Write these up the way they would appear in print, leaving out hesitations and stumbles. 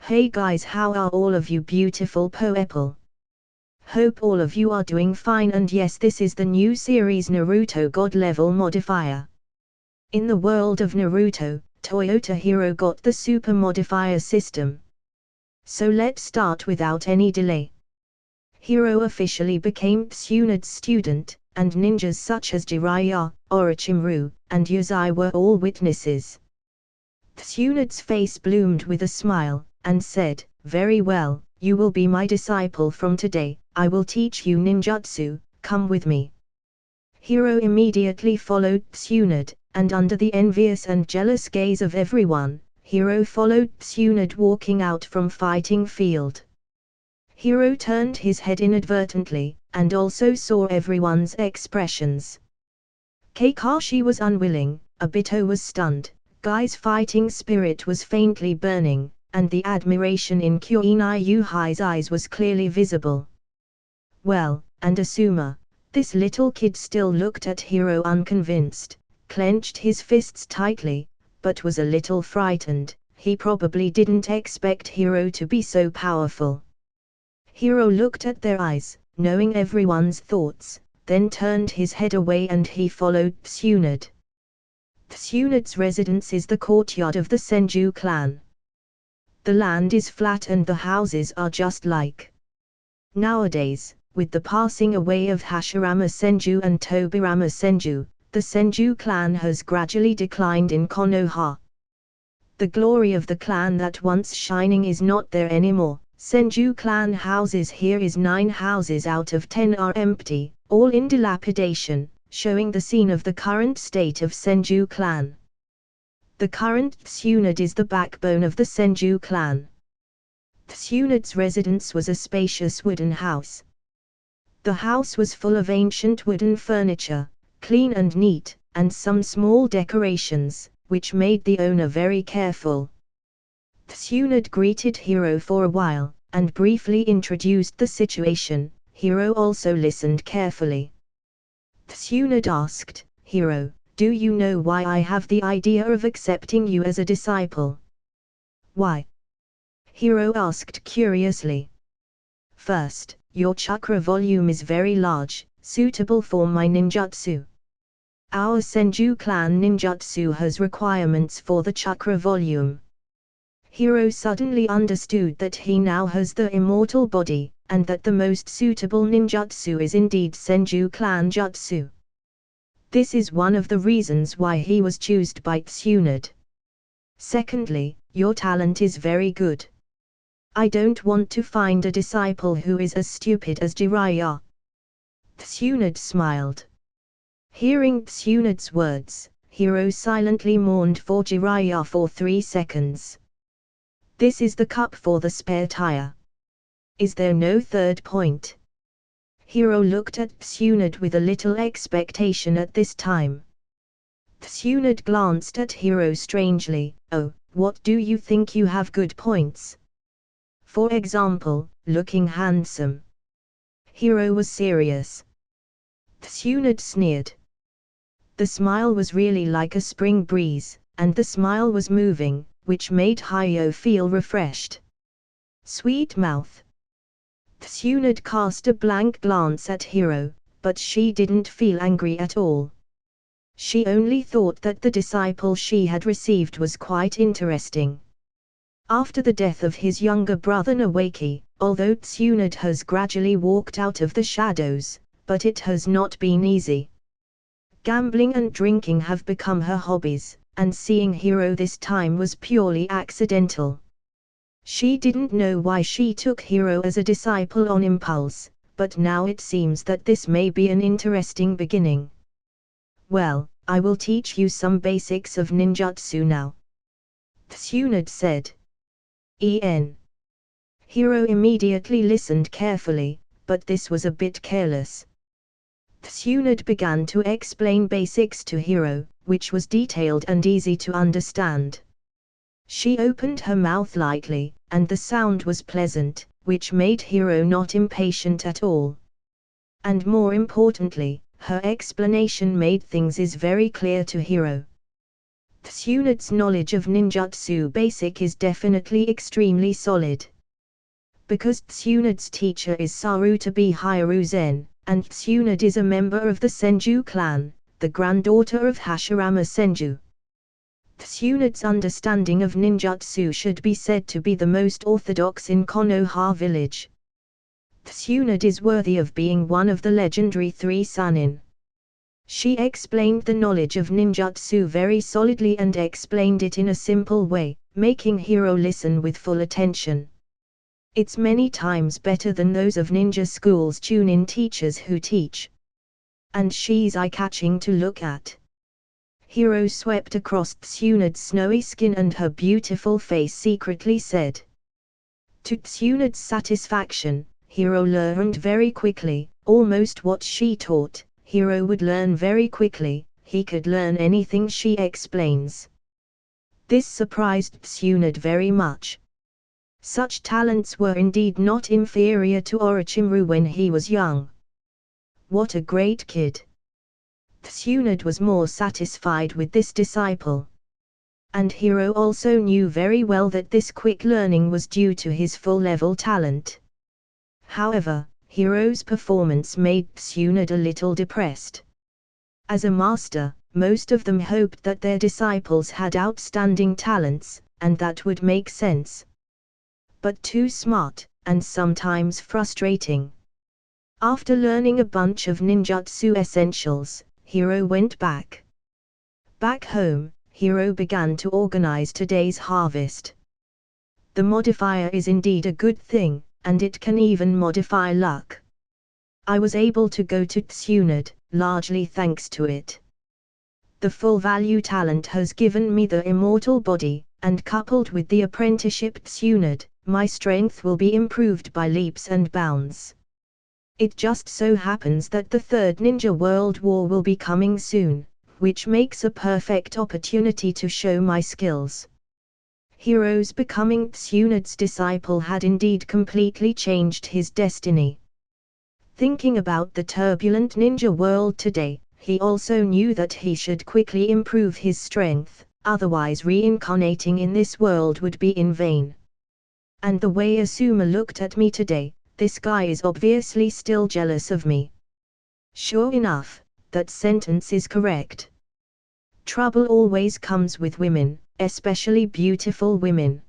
Hey guys, how are all of you beautiful people? Hope all of you are doing fine, and yes, this is the new series Naruto God Level Modifier. In the world of Naruto, Toyota Hiro got the Super Modifier System. So let's start without any delay. Hiro officially became Tsunade student, and ninjas such as Jiraiya, Orochimaru, and Yuzai were all witnesses. Tsunade's face bloomed with a smile, and said, "Very well, you will be my disciple from today. I will teach you ninjutsu, come with me." Hiro immediately followed Tsunade, and under the envious and jealous gaze of everyone, Hiro followed Tsunade walking out from fighting field. Hiro turned his head inadvertently, and also saw everyone's expressions. Kakashi was unwilling, Obito was stunned, Guy's fighting spirit was faintly burning, and the admiration in Kuinai Yuhai's eyes was clearly visible. Well, and Asuma, this little kid still looked at Hiro unconvinced, clenched his fists tightly, but was a little frightened. He probably didn't expect Hiro to be so powerful. Hiro looked at their eyes, knowing everyone's thoughts, then turned his head away and he followed Tsunade. Tsunade's residence is the courtyard of the Senju clan. The land is flat and the houses are just like. Nowadays, with the passing away of Hashirama Senju and Tobirama Senju, the Senju clan has gradually declined in Konoha. The glory of the clan that once shining is not there anymore. Senju clan houses here is 9 houses out of 10 are empty, all in dilapidation, showing the scene of the current state of Senju clan. The current Tsunade is the backbone of the Senju clan. Tsunade's residence was a spacious wooden house. The house was full of ancient wooden furniture, clean and neat, and some small decorations, which made the owner very careful. Tsunade greeted Hiro for a while, and briefly introduced the situation. Hiro also listened carefully. Tsunade asked, "Hiro, do you know why I have the idea of accepting you as a disciple?" "Why?" Hiro asked curiously. "First, your chakra volume is very large, suitable for my ninjutsu. Our Senju clan ninjutsu has requirements for the chakra volume." Hiro suddenly understood that he now has the immortal body, and that the most suitable ninjutsu is indeed Senju clan jutsu. This is one of the reasons why he was chosen by Tsunade. Secondly, your talent is very good. I don't want to find a disciple who is as stupid as Jiraiya. Tsunade smiled. Hearing Tsunade's words, Hiro silently mourned for Jiraiya for 3 seconds. This is the cup for the spare tire. Is there no third point? Hiro looked at Tsunade with a little expectation at this time. Tsunade glanced at Hiro strangely. "Oh, what do you think you have good points? For example, looking handsome." Hiro was serious. Tsunade sneered. The smile was really like a spring breeze, and the smile was moving, which made Hiro feel refreshed. Sweet mouth. Tsunade cast a blank glance at Hiro, but she didn't feel angry at all. She only thought that the disciple she had received was quite interesting. After the death of his younger brother Nawaki, although Tsunade has gradually walked out of the shadows, but it has not been easy. Gambling and drinking have become her hobbies, and seeing Hiro this time was purely accidental. She didn't know why she took Hiro as a disciple on impulse, but now it seems that this may be an interesting beginning. "Well, I will teach you some basics of ninjutsu now," Tsunade said. Hiro immediately listened carefully, but this was a bit careless. Tsunade began to explain basics to Hiro, which was detailed and easy to understand. She opened her mouth lightly, and the sound was pleasant, which made Hiro not impatient at all. And more importantly, her explanation made things is very clear to Hiro. Tsunde's knowledge of ninjutsu basic is definitely extremely solid. Because Tsunde's teacher is Sarutobi Hiruzen, and Tsunde is a member of the Senju clan, the granddaughter of Hashirama Senju. Tsunde's understanding of ninjutsu should be said to be the most orthodox in Konoha village. Tsunde is worthy of being one of the legendary three Sannin. She explained the knowledge of ninjutsu very solidly and explained it in a simple way, making Hiro listen with full attention. It's many times better than those of ninja schools tune-in teachers who teach. And she's eye-catching to look at. Hiro swept across Tsunde's snowy skin and her beautiful face secretly said. To Tsunde's satisfaction, Hiro learned very quickly, almost what she taught. Hiro would learn very quickly, he could learn anything she explains. This surprised Tsunde very much. Such talents were indeed not inferior to Orochimaru when he was young. What a great kid! Tsunde was more satisfied with this disciple. And Hiro also knew very well that this quick learning was due to his full-level talent. However, Hiro's performance made Tsunde a little depressed. As a master, most of them hoped that their disciples had outstanding talents, and that would make sense. But too smart, and sometimes frustrating. After learning a bunch of ninjutsu essentials, Hiro went back. Back home, Hiro began to organize today's harvest. The modifier is indeed a good thing, and it can even modify luck. I was able to go to Tsunde, largely thanks to it. The full value talent has given me the immortal body, and coupled with the apprenticeship Tsunde, my strength will be improved by leaps and bounds. It just so happens that the Third Ninja World War will be coming soon, which makes a perfect opportunity to show my skills. Hiro's becoming Tsunde's disciple had indeed completely changed his destiny. Thinking about the turbulent ninja world today, he also knew that he should quickly improve his strength, otherwise reincarnating in this world would be in vain. And the way Asuma looked at me today, this guy is obviously still jealous of me. Sure enough, that sentence is correct. Trouble always comes with women, especially beautiful women.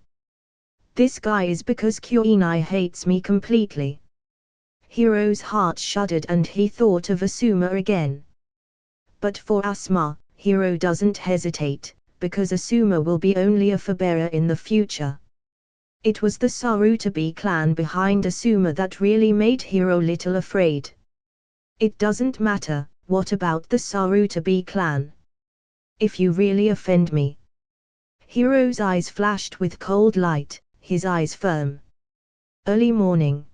This guy is because Kuinai hates me completely. Hiro's heart shuddered and he thought of Asuma again. But for Asuma, Hiro doesn't hesitate, because Asuma will be only a forebearer in the future. It was the Sarutobi clan behind Asuma that really made Hiro little afraid. It doesn't matter, what about the Sarutobi clan? If you really offend me. Hiro's eyes flashed with cold light, his eyes firm. Early morning.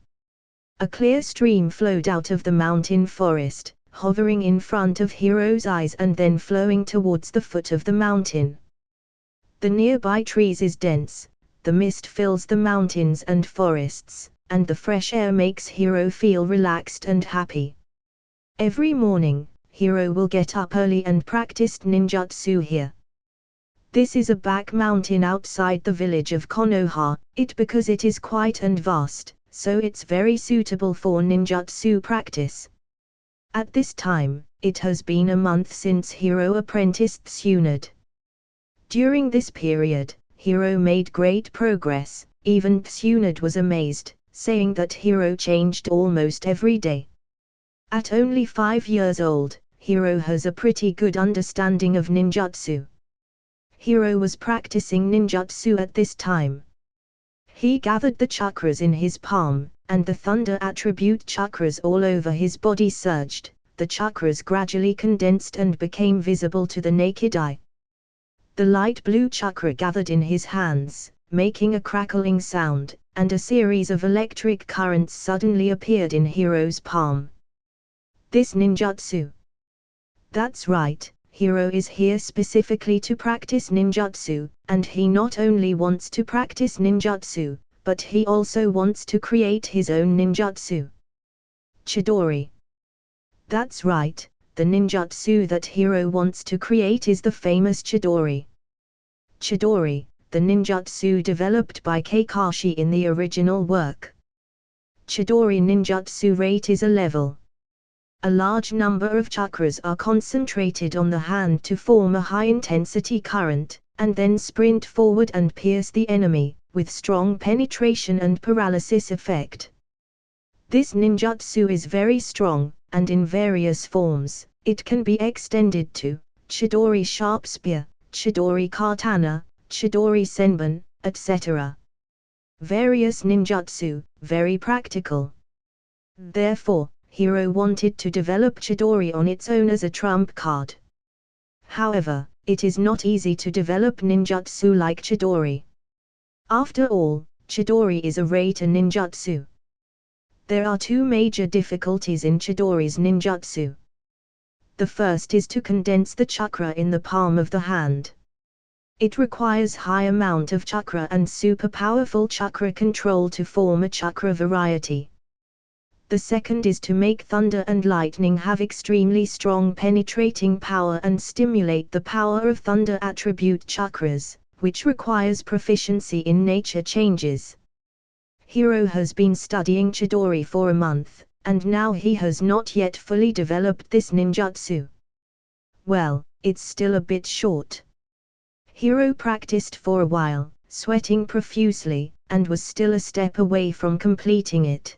A clear stream flowed out of the mountain forest, hovering in front of Hiro's eyes and then flowing towards the foot of the mountain. The nearby trees is dense, the mist fills the mountains and forests, and the fresh air makes Hiro feel relaxed and happy. Every morning, Hiro will get up early and practice ninjutsu here. This is a back mountain outside the village of Konoha, because it is quite and vast, so it's very suitable for ninjutsu practice. At this time, it has been a month since Hiro apprenticed Tsunde. During this period, Hiro made great progress, even Tsunde was amazed, saying that Hiro changed almost every day. At only 5 years old, Hiro has a pretty good understanding of ninjutsu. Hiro was practicing ninjutsu at this time. He gathered the chakras in his palm, and the thunder attribute chakras all over his body surged, the chakras gradually condensed and became visible to the naked eye. The light blue chakra gathered in his hands, making a crackling sound, and a series of electric currents suddenly appeared in Hiro's palm. This ninjutsu. That's right, Hiro is here specifically to practice ninjutsu, and he not only wants to practice ninjutsu, but he also wants to create his own ninjutsu. Chidori. That's right, the ninjutsu that Hiro wants to create is the famous Chidori. Chidori, the ninjutsu developed by Kakashi in the original work. Chidori ninjutsu rate is a level. A large number of chakras are concentrated on the hand to form a high-intensity current, and then sprint forward and pierce the enemy, with strong penetration and paralysis effect. This ninjutsu is very strong, and in various forms. It can be extended to Chidori Sharp Spear, Chidori Katana, Chidori Senbon, etc. Various ninjutsu, very practical. Therefore, Hiro wanted to develop Chidori on its own as a trump card. However, it is not easy to develop ninjutsu like Chidori. After all, Chidori is a Reita ninjutsu. There are two major difficulties in Chidori's ninjutsu. The first is to condense the chakra in the palm of the hand. It requires high amount of chakra and super powerful chakra control to form a chakra variety. The second is to make thunder and lightning have extremely strong penetrating power and stimulate the power of thunder attribute chakras, which requires proficiency in nature changes. Hiro has been studying Chidori for a month, and now he has not yet fully developed this ninjutsu. Well, it's still a bit short. Hiro practiced for a while, sweating profusely, and was still a step away from completing it.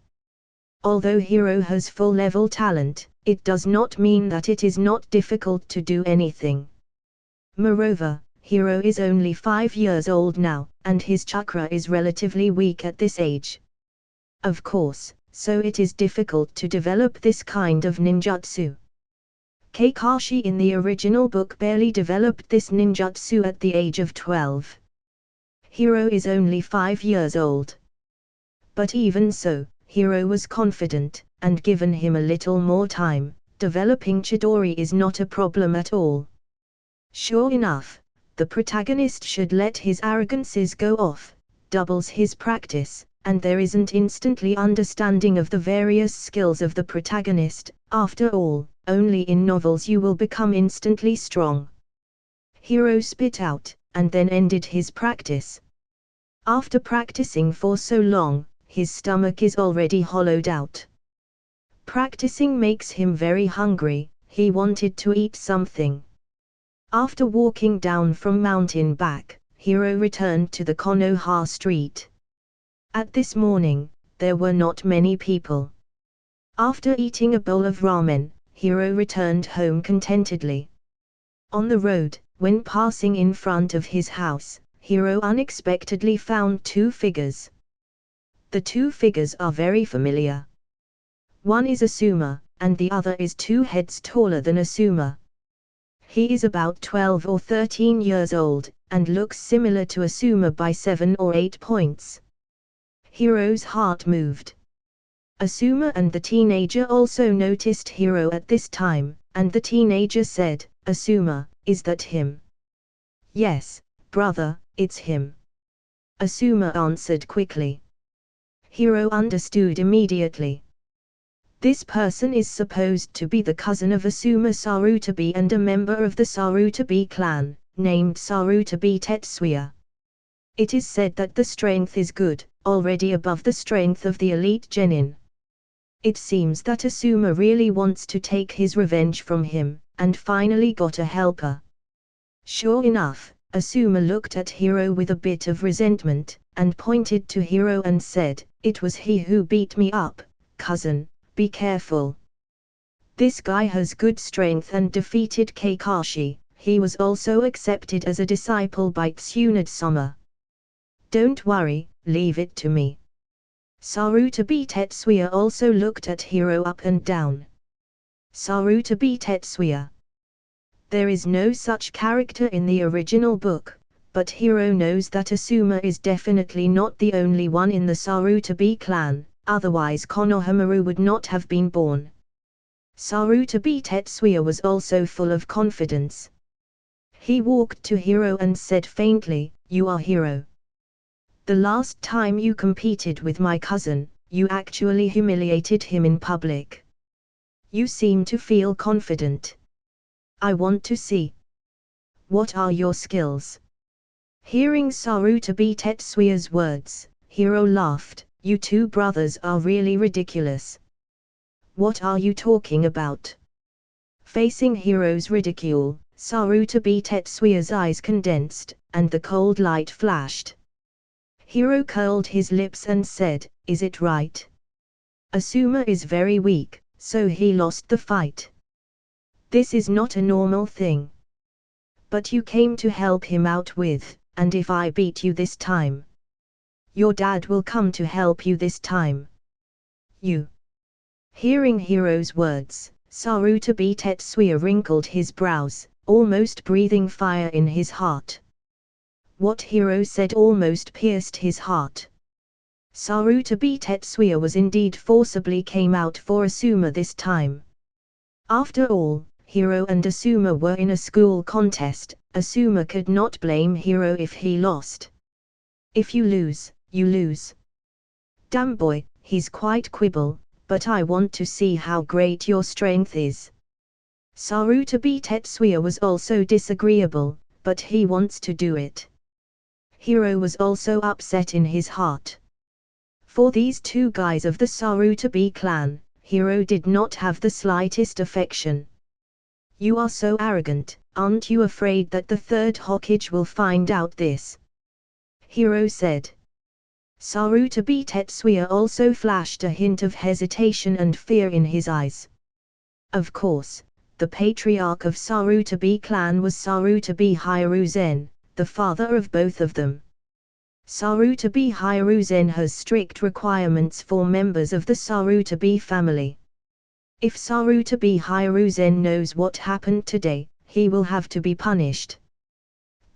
Although Hiro has full-level talent, it does not mean that it is not difficult to do anything. Moreover, Hiro is only 5 years old now, and his chakra is relatively weak at this age. Of course, so it is difficult to develop this kind of ninjutsu. Kakashi in the original book barely developed this ninjutsu at the age of 12. Hiro is only 5 years old. But even so, Hiro was confident, and given him a little more time, developing Chidori is not a problem at all. Sure enough, the protagonist should let his arrogances go off, doubles his practice, and there isn't instantly understanding of the various skills of the protagonist. After all, only in novels you will become instantly strong. Hiro spit out, and then ended his practice. After practicing for so long, his stomach is already hollowed out. Practicing makes him very hungry, he wanted to eat something. After walking down from mountain back, Hiro returned to the Konoha street. At this morning, there were not many people. After eating a bowl of ramen, Hiro returned home contentedly. On the road, when passing in front of his house, Hiro unexpectedly found two figures. The two figures are very familiar. One is Asuma, and the other is 2 heads taller than Asuma. He is about 12 or 13 years old, and looks similar to Asuma by 7 or 8 points. Hiro's heart moved. Asuma and the teenager also noticed Hiro at this time, and the teenager said, "Asuma, is that him?" "Yes, brother, it's him," Asuma answered quickly. Hiro understood immediately. This person is supposed to be the cousin of Asuma Sarutobi and a member of the Sarutobi clan, named Sarutobi Tetsuya. It is said that the strength is good, already above the strength of the elite genin. It seems that Asuma really wants to take his revenge from him, and finally got a helper. Sure enough, Asuma looked at Hiro with a bit of resentment, and pointed to Hiro and said, "It was he who beat me up, cousin, be careful. This guy has good strength and defeated Kakashi, he was also accepted as a disciple by Tsunade-sama. Don't worry, leave it to me." Sarutobi Tetsuya also looked at Hiro up and down. Sarutobi Tetsuya. There is no such character in the original book, but Hiro knows that Asuma is definitely not the only one in the Sarutobi clan, otherwise Konohamaru would not have been born. Sarutobi Tetsuya was also full of confidence. He walked to Hiro and said faintly, "You are Hiro. The last time you competed with my cousin, you actually humiliated him in public. You seem to feel confident. I want to see. What are your skills?" Hearing Sarutobi Tetsuya's words, Hiro laughed. You two brothers are really ridiculous. What are you talking about? Facing Hiro's ridicule, Sarutobi Tetsuya's eyes condensed, and the cold light flashed. Hiro curled his lips and said, Is it right? Asuma is very weak, so he lost the fight. This is not a normal thing. But you came to help him out with, and if I beat you this time, your dad will come to help you this time. You. Hearing Hiro's words, Sarutobi Tetsuya wrinkled his brows, almost breathing fire in his heart. What Hiro said almost pierced his heart. Sarutobi Tetsuya was indeed forcibly came out for Asuma this time. After all, Hiro and Asuma were in a school contest. Asuma could not blame Hiro if he lost. If you lose, you lose. Damn boy, he's quite quibble, but I want to see how great your strength is. Sarutobi Tetsuya was also disagreeable, but he wants to do it. Hiro was also upset in his heart. For these two guys of the Sarutobi clan, Hiro did not have the slightest affection. You are so arrogant, aren't you afraid that the third Hokage will find out this? Hiro said. Sarutobi Tetsuya also flashed a hint of hesitation and fear in his eyes. Of course, the patriarch of Sarutobi clan was Sarutobi Hiruzen, the father of both of them. Sarutobi Hiruzen has strict requirements for members of the Sarutobi family. If Sarutobi Hiruzen knows what happened today, he will have to be punished.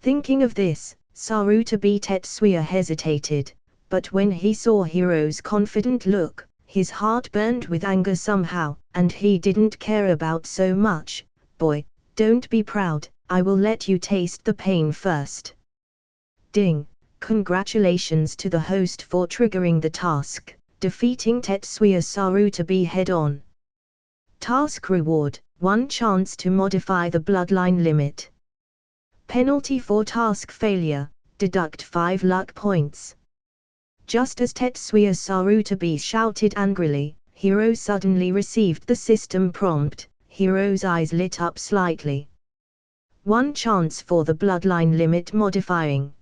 Thinking of this, Sarutobi Tetsuya hesitated, but when he saw Hiro's confident look, his heart burned with anger somehow, and he didn't care about so much. Boy, don't be proud, I will let you taste the pain first. Ding! Congratulations to the host for triggering the task, defeating Tetsuya Sarutobi head-on. Task reward, 1 chance to modify the bloodline limit. Penalty for task failure, deduct 5 luck points. Just as Tetsuya Sarutobi shouted angrily, Hiro suddenly received the system prompt. Hiro's eyes lit up slightly. 1 chance for the bloodline limit modifying.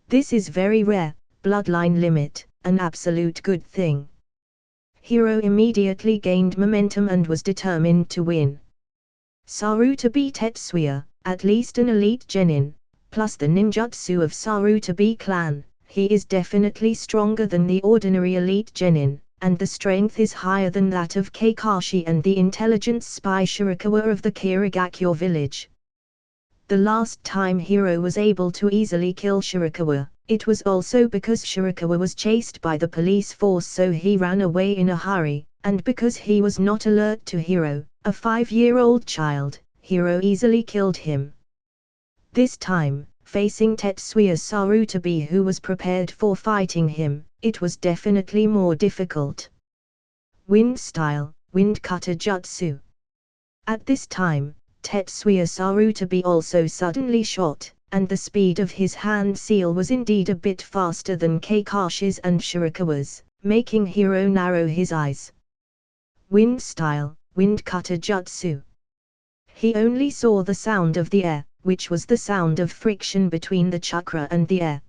This is very rare, bloodline limit, an absolute good thing. Hiro immediately gained momentum and was determined to win. Sarutobi Tetsuya, at least an elite genin, plus the ninjutsu of Sarutobi clan, he is definitely stronger than the ordinary elite genin, and the strength is higher than that of Kakashi and the intelligence spy Shirakawa of the Kirigakyo village. The last time Hiro was able to easily kill Shirakawa, it was also because Shirakawa was chased by the police force, so he ran away in a hurry, and because he was not alert to Hiro, a 5-year-old child, Hiro easily killed him. This time, facing Tetsuya Sarutobi, who was prepared for fighting him, it was definitely more difficult. Wind style, wind cutter jutsu. At this time, Tetsuya Sarutobi also suddenly shot, and the speed of his hand seal was indeed a bit faster than Kakashi's and Shirakawa's, making Hiro narrow his eyes. Wind style, wind cutter jutsu. He only saw the sound of the air, which was the sound of friction between the chakra and the air.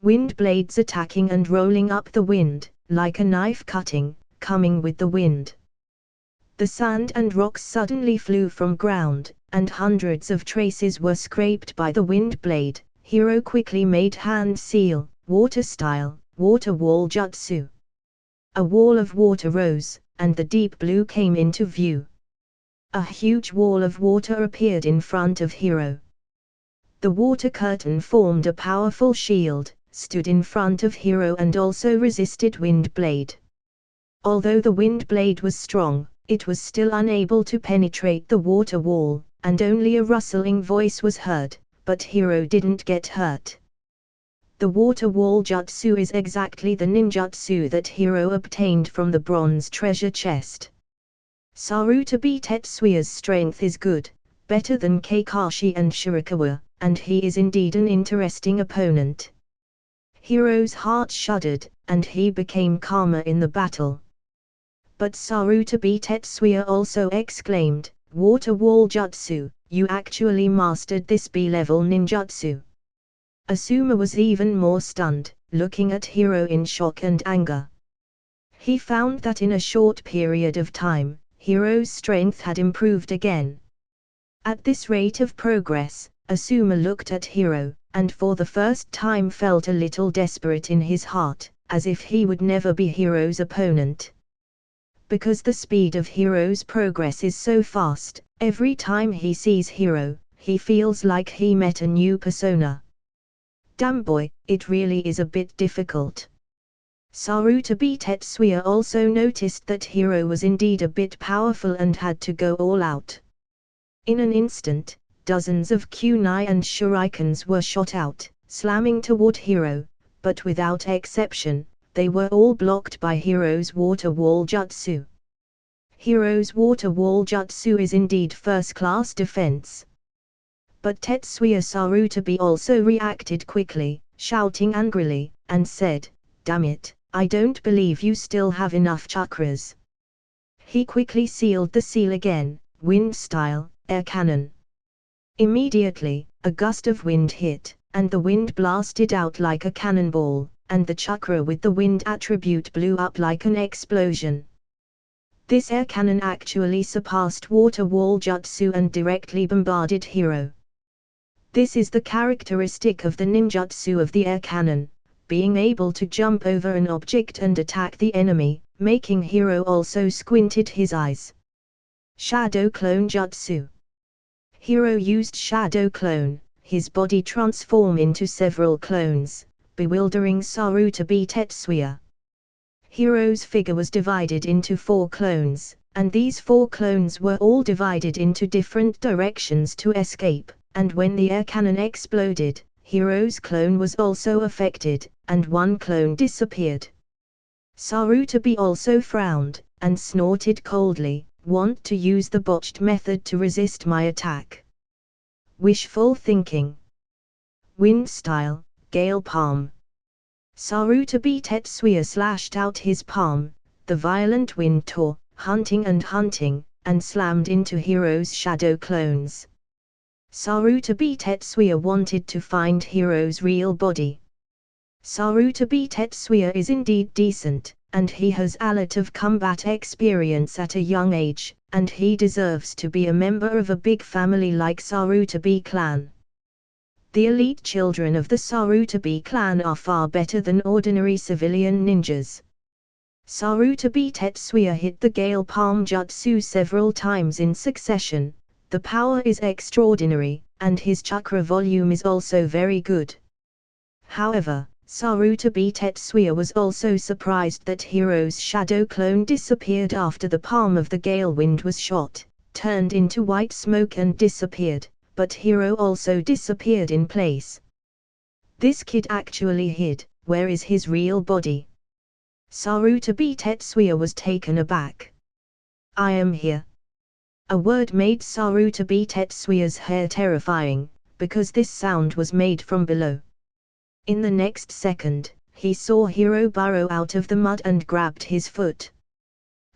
Wind blades attacking and rolling up the wind, like a knife cutting, coming with the wind. The sand and rocks suddenly flew from ground, and hundreds of traces were scraped by the wind blade. Hiro quickly made hand seal, water style, water wall jutsu. A wall of water rose, and the deep blue came into view. A huge wall of water appeared in front of Hiro. The water curtain formed a powerful shield, stood in front of Hiro and also resisted wind blade. Although the wind blade was strong, it was still unable to penetrate the water wall, and only a rustling voice was heard, but Hiro didn't get hurt. The water wall jutsu is exactly the ninjutsu that Hiro obtained from the bronze treasure chest. Sarutobi Tetsuya's strength is good, better than Kakashi and Shirakawa, and he is indeed an interesting opponent. Hiro's heart shuddered, and he became calmer in the battle. But Sarutobi Tetsuya also exclaimed, "Water Wall Jutsu, you actually mastered this B-level ninjutsu." Asuma was even more stunned, looking at Hiro in shock and anger. He found that in a short period of time, Hiro's strength had improved again. At this rate of progress, Asuma looked at Hiro, and for the first time felt a little desperate in his heart, as if he would never be Hiro's opponent. Because the speed of Hiro's progress is so fast, every time he sees Hiro, he feels like he met a new persona. Damn boy, it really is a bit difficult. Sarutobi Tetsuya also noticed that Hiro was indeed a bit powerful and had to go all out. In an instant, dozens of kunai and shurikens were shot out, slamming toward Hiro, but without exception, they were all blocked by Hiro's Water Wall Jutsu. Hiro's Water Wall Jutsu is indeed first-class defense. But Tetsuya Sarutobi also reacted quickly, shouting angrily, and said, "Damn it, I don't believe you still have enough chakras." He quickly sealed the seal again, wind style, air cannon. Immediately, a gust of wind hit, and the wind blasted out like a cannonball, and the chakra with the wind attribute blew up like an explosion. This air cannon actually surpassed Water Wall Jutsu and directly bombarded Hiro. This is the characteristic of the ninjutsu of the air cannon, being able to jump over an object and attack the enemy, making Hiro also squinted his eyes. Shadow Clone Jutsu. Hiro used Shadow Clone, his body transformed into several clones, bewildering Sarutobi Tetsuya. Hiro's figure was divided into 4 clones, and these 4 clones were all divided into different directions to escape, and when the air cannon exploded, Hiro's clone was also affected, and 1 clone disappeared. Sarutobi also frowned, and snorted coldly, "Want to use the botched method to resist my attack? Wishful thinking." Wind style, Gale Palm. Sarutobi Tetsuya slashed out his palm, the violent wind tore, hunting, and slammed into Hiro's shadow clones. Sarutobi Tetsuya wanted to find Hiro's real body. Sarutobi Tetsuya is indeed decent, and he has a lot of combat experience at a young age, and he deserves to be a member of a big family like Sarutobi clan. The elite children of the Sarutobi clan are far better than ordinary civilian ninjas. Sarutobi Tetsuya hit the Gale Palm Jutsu several times in succession. The power is extraordinary, and his chakra volume is also very good. However, Sarutobi Tetsuya was also surprised that Hiro's shadow clone disappeared after the palm of the gale wind was shot, turned into white smoke and disappeared, but Hiro also disappeared in place. This kid actually hid, where is his real body? Sarutobi Tetsuya was taken aback. "I am here." A word made Sarutobi Tetsuya's hair terrifying, because this sound was made from below. In the next second, he saw Hiro burrow out of the mud and grabbed his foot.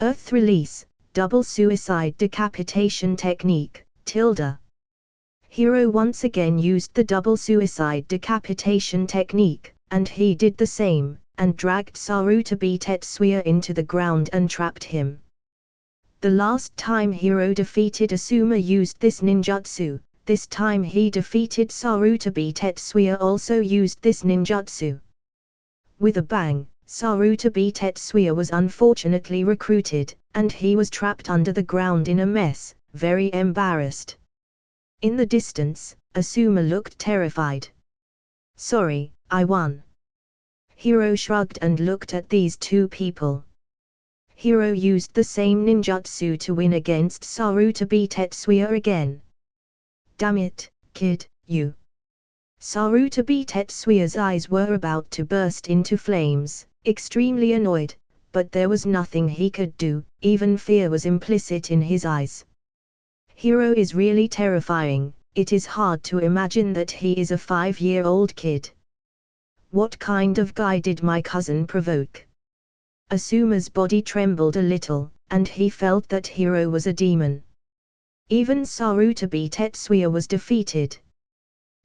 Earth release, double suicide decapitation technique, tilde. Hiro once again used the double suicide decapitation technique, and he did the same, and dragged Sarutobi Tetsuya into the ground and trapped him. The last time Hiro defeated Asuma used this ninjutsu. This time he defeated Sarutobi Tetsuya also used this ninjutsu. With a bang, Sarutobi Tetsuya was unfortunately recruited, and he was trapped under the ground in a mess, very embarrassed. In the distance, Asuma looked terrified. "Sorry, I won." Hiro shrugged and looked at these 2 people. Hiro used the same ninjutsu to win against Sarutobi Tetsuya again. "Damn it, kid, you." Sarutobi Tetsuya's eyes were about to burst into flames, extremely annoyed, but there was nothing he could do, even fear was implicit in his eyes. Hiro is really terrifying, it is hard to imagine that he is a 5-year-old kid. What kind of guy did my cousin provoke? Asuma's body trembled a little, and he felt that Hiro was a demon. Even Sarutobi Tetsuya was defeated.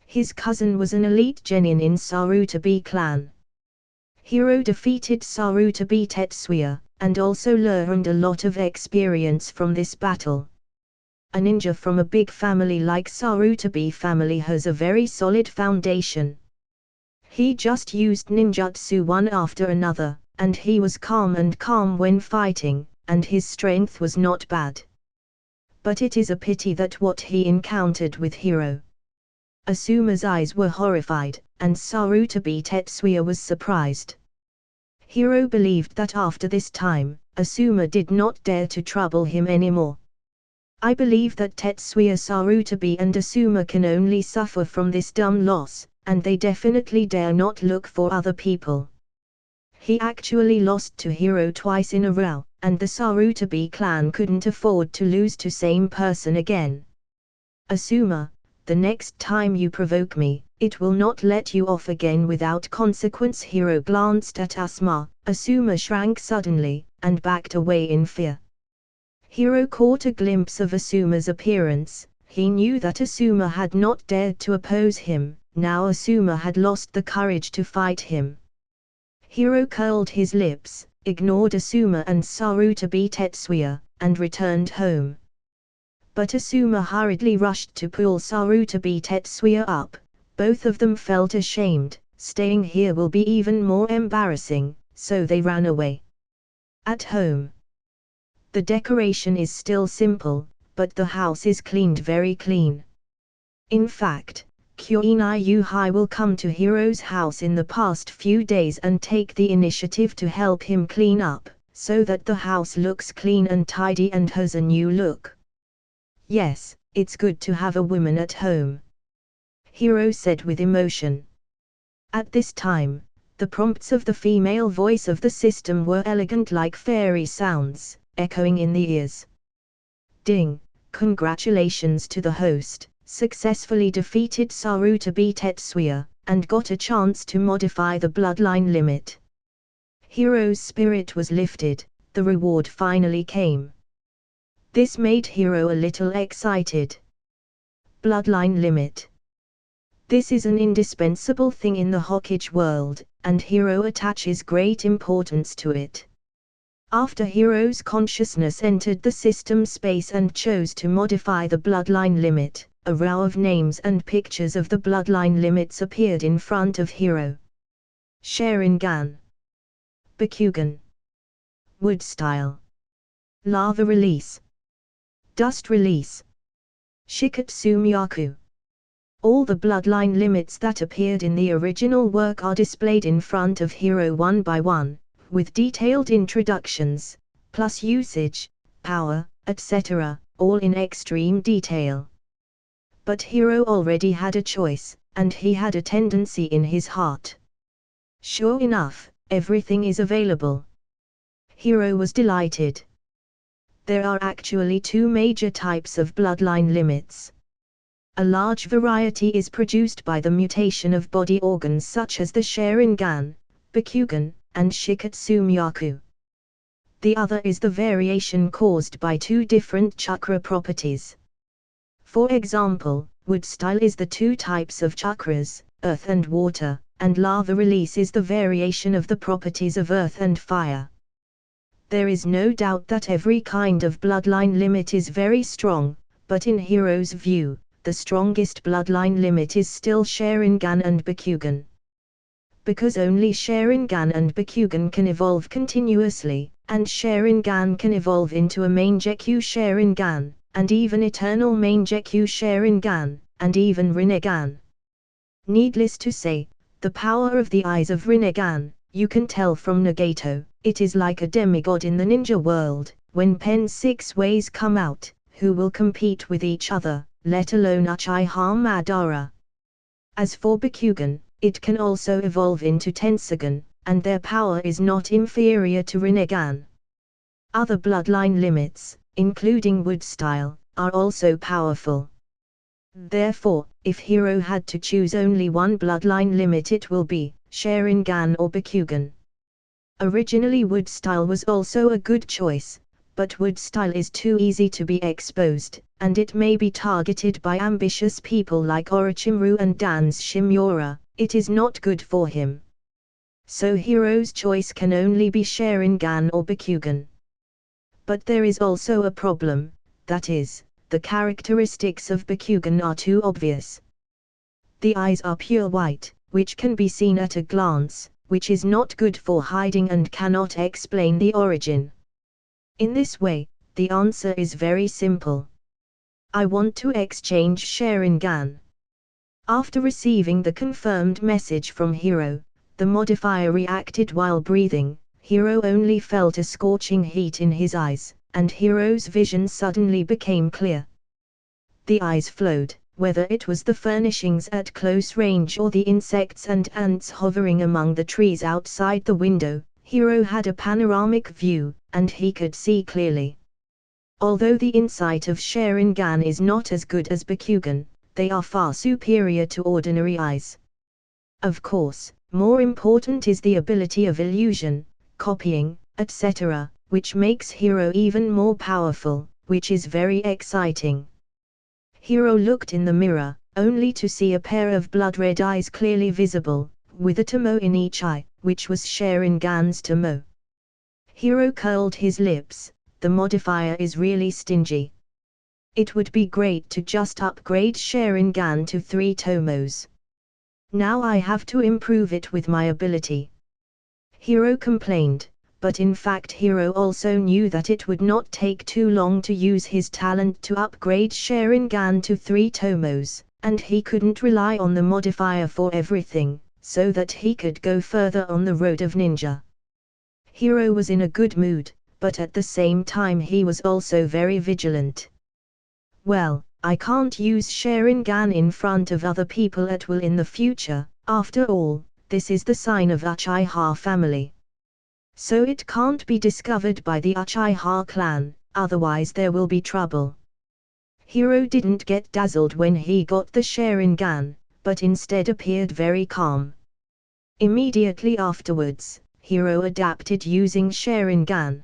His cousin was an elite genin in Sarutobi clan. Hiro defeated Sarutobi Tetsuya, and also learned a lot of experience from this battle. A ninja from a big family like Sarutobi family has a very solid foundation. He just used ninjutsu one after another, and he was calm when fighting, and his strength was not bad. But it is a pity that what he encountered with Hiro. Asuma's eyes were horrified, and Sarutobi Tetsuya was surprised. Hiro believed that after this time, Asuma did not dare to trouble him anymore. I believe that Tetsuya, Sarutobi and Asuma can only suffer from this dumb loss, and they definitely dare not look for other people. He actually lost to Hiro twice in a row, and the Sarutobi clan couldn't afford to lose to same person again. Asuma, the next time you provoke me, it will not let you off again without consequence. Hiro glanced at Asuma. Asuma shrank suddenly, and backed away in fear. Hiro caught a glimpse of Asuma's appearance. He knew that Asuma had not dared to oppose him, now Asuma had lost the courage to fight him. Hiro curled his lips, ignored Asuma and Sarutobi Tetsuya, and returned home. But Asuma hurriedly rushed to pull Sarutobi Tetsuya up. Both of them felt ashamed. Staying here will be even more embarrassing, so they ran away. At home. The decoration is still simple, but the house is cleaned very clean. In fact, Kyoinai Yuhai will come to Hiro's house in the past few days and take the initiative to help him clean up, so that the house looks clean and tidy and has a new look. Yes, it's good to have a woman at home, Hiro said with emotion. At this time, the prompts of the female voice of the system were elegant like fairy sounds, echoing in the ears. Ding! Congratulations to the host, successfully defeated Sarutobi Tetsuya, and got a chance to modify the bloodline limit. Hiro's spirit was lifted, the reward finally came. This made Hiro a little excited. Bloodline limit. This is an indispensable thing in the Hokage world, and Hiro attaches great importance to it. After Hiro's consciousness entered the system space and chose to modify the bloodline limit, a row of names and pictures of the bloodline limits appeared in front of Hiro. Sharingan. Bakugan. Wood style. Lava release. Dust release. Shikatsu-myaku. All the bloodline limits that appeared in the original work are displayed in front of Hiro one by one, with detailed introductions, plus usage, power, etc., all in extreme detail. But Hiro already had a choice, and he had a tendency in his heart. Sure enough, everything is available. Hiro was delighted. There are actually two major types of bloodline limits. A large variety is produced by the mutation of body organs such as the Sharingan, Bakugan, and Shikatsu-myaku. The other is the variation caused by two different chakra properties. For example, wood style is the two types of chakras, earth and water, and lava release is the variation of the properties of earth and fire. There is no doubt that every kind of bloodline limit is very strong, but in Hiro's view, the strongest bloodline limit is still Sharingan and Bakugan. Because only Sharingan and Bakugan can evolve continuously, and Sharingan can evolve into a Mangekyo Sharingan, and even Eternal Mangekyo Sharingan, and even Rinnegan. Needless to say, the power of the eyes of Rinnegan, you can tell from Nagato, it is like a demigod in the ninja world. When Pen 6 ways come out, who will compete with each other, let alone Uchiha Madara. As for Bakugan, it can also evolve into Tensagan, and their power is not inferior to Rinnegan. Other bloodline limits, including wood style, are also powerful. Therefore, if Hiro had to choose only one bloodline limit, it will be Sharingan or Bakugan. Originally wood style was also a good choice, but wood style is too easy to be exposed, and it may be targeted by ambitious people like Orochimaru and Dance Shimura. It is not good for him. So Hiro's choice can only be Sharingan or Bakugan. But there is also a problem, that is, the characteristics of Bakugan are too obvious. The eyes are pure white, which can be seen at a glance, which is not good for hiding and cannot explain the origin. In this way, the answer is very simple. I want to exchange Sharingan. After receiving the confirmed message from Hiro, the modifier reacted while breathing. Hiro only felt a scorching heat in his eyes, and Hiro's vision suddenly became clear. The eyes flowed, whether it was the furnishings at close range or the insects and ants hovering among the trees outside the window. Hiro had a panoramic view, and he could see clearly. Although the insight of Sharingan is not as good as Bakugan, they are far superior to ordinary eyes. Of course, more important is the ability of illusion, copying, etc., which makes Hiro even more powerful, which is very exciting. Hiro looked in the mirror, only to see a pair of blood-red eyes clearly visible, with a tomo in each eye, which was Sharingan's tomo. Hiro curled his lips. The modifier is really stingy. It would be great to just upgrade Sharingan to 3 tomos. Now I have to improve it with my ability. Hiro complained, but in fact Hiro also knew that it would not take too long to use his talent to upgrade Sharingan to 3 tomos, and he couldn't rely on the modifier for everything, so that he could go further on the road of ninja. Hiro was in a good mood, but at the same time he was also very vigilant. Well, I can't use Sharingan in front of other people at will in the future. After all, this is the sign of Uchiha family. So it can't be discovered by the Uchiha clan, otherwise there will be trouble. Hiro didn't get dazzled when he got the Sharingan, but instead appeared very calm. Immediately afterwards, Hiro adapted using Sharingan.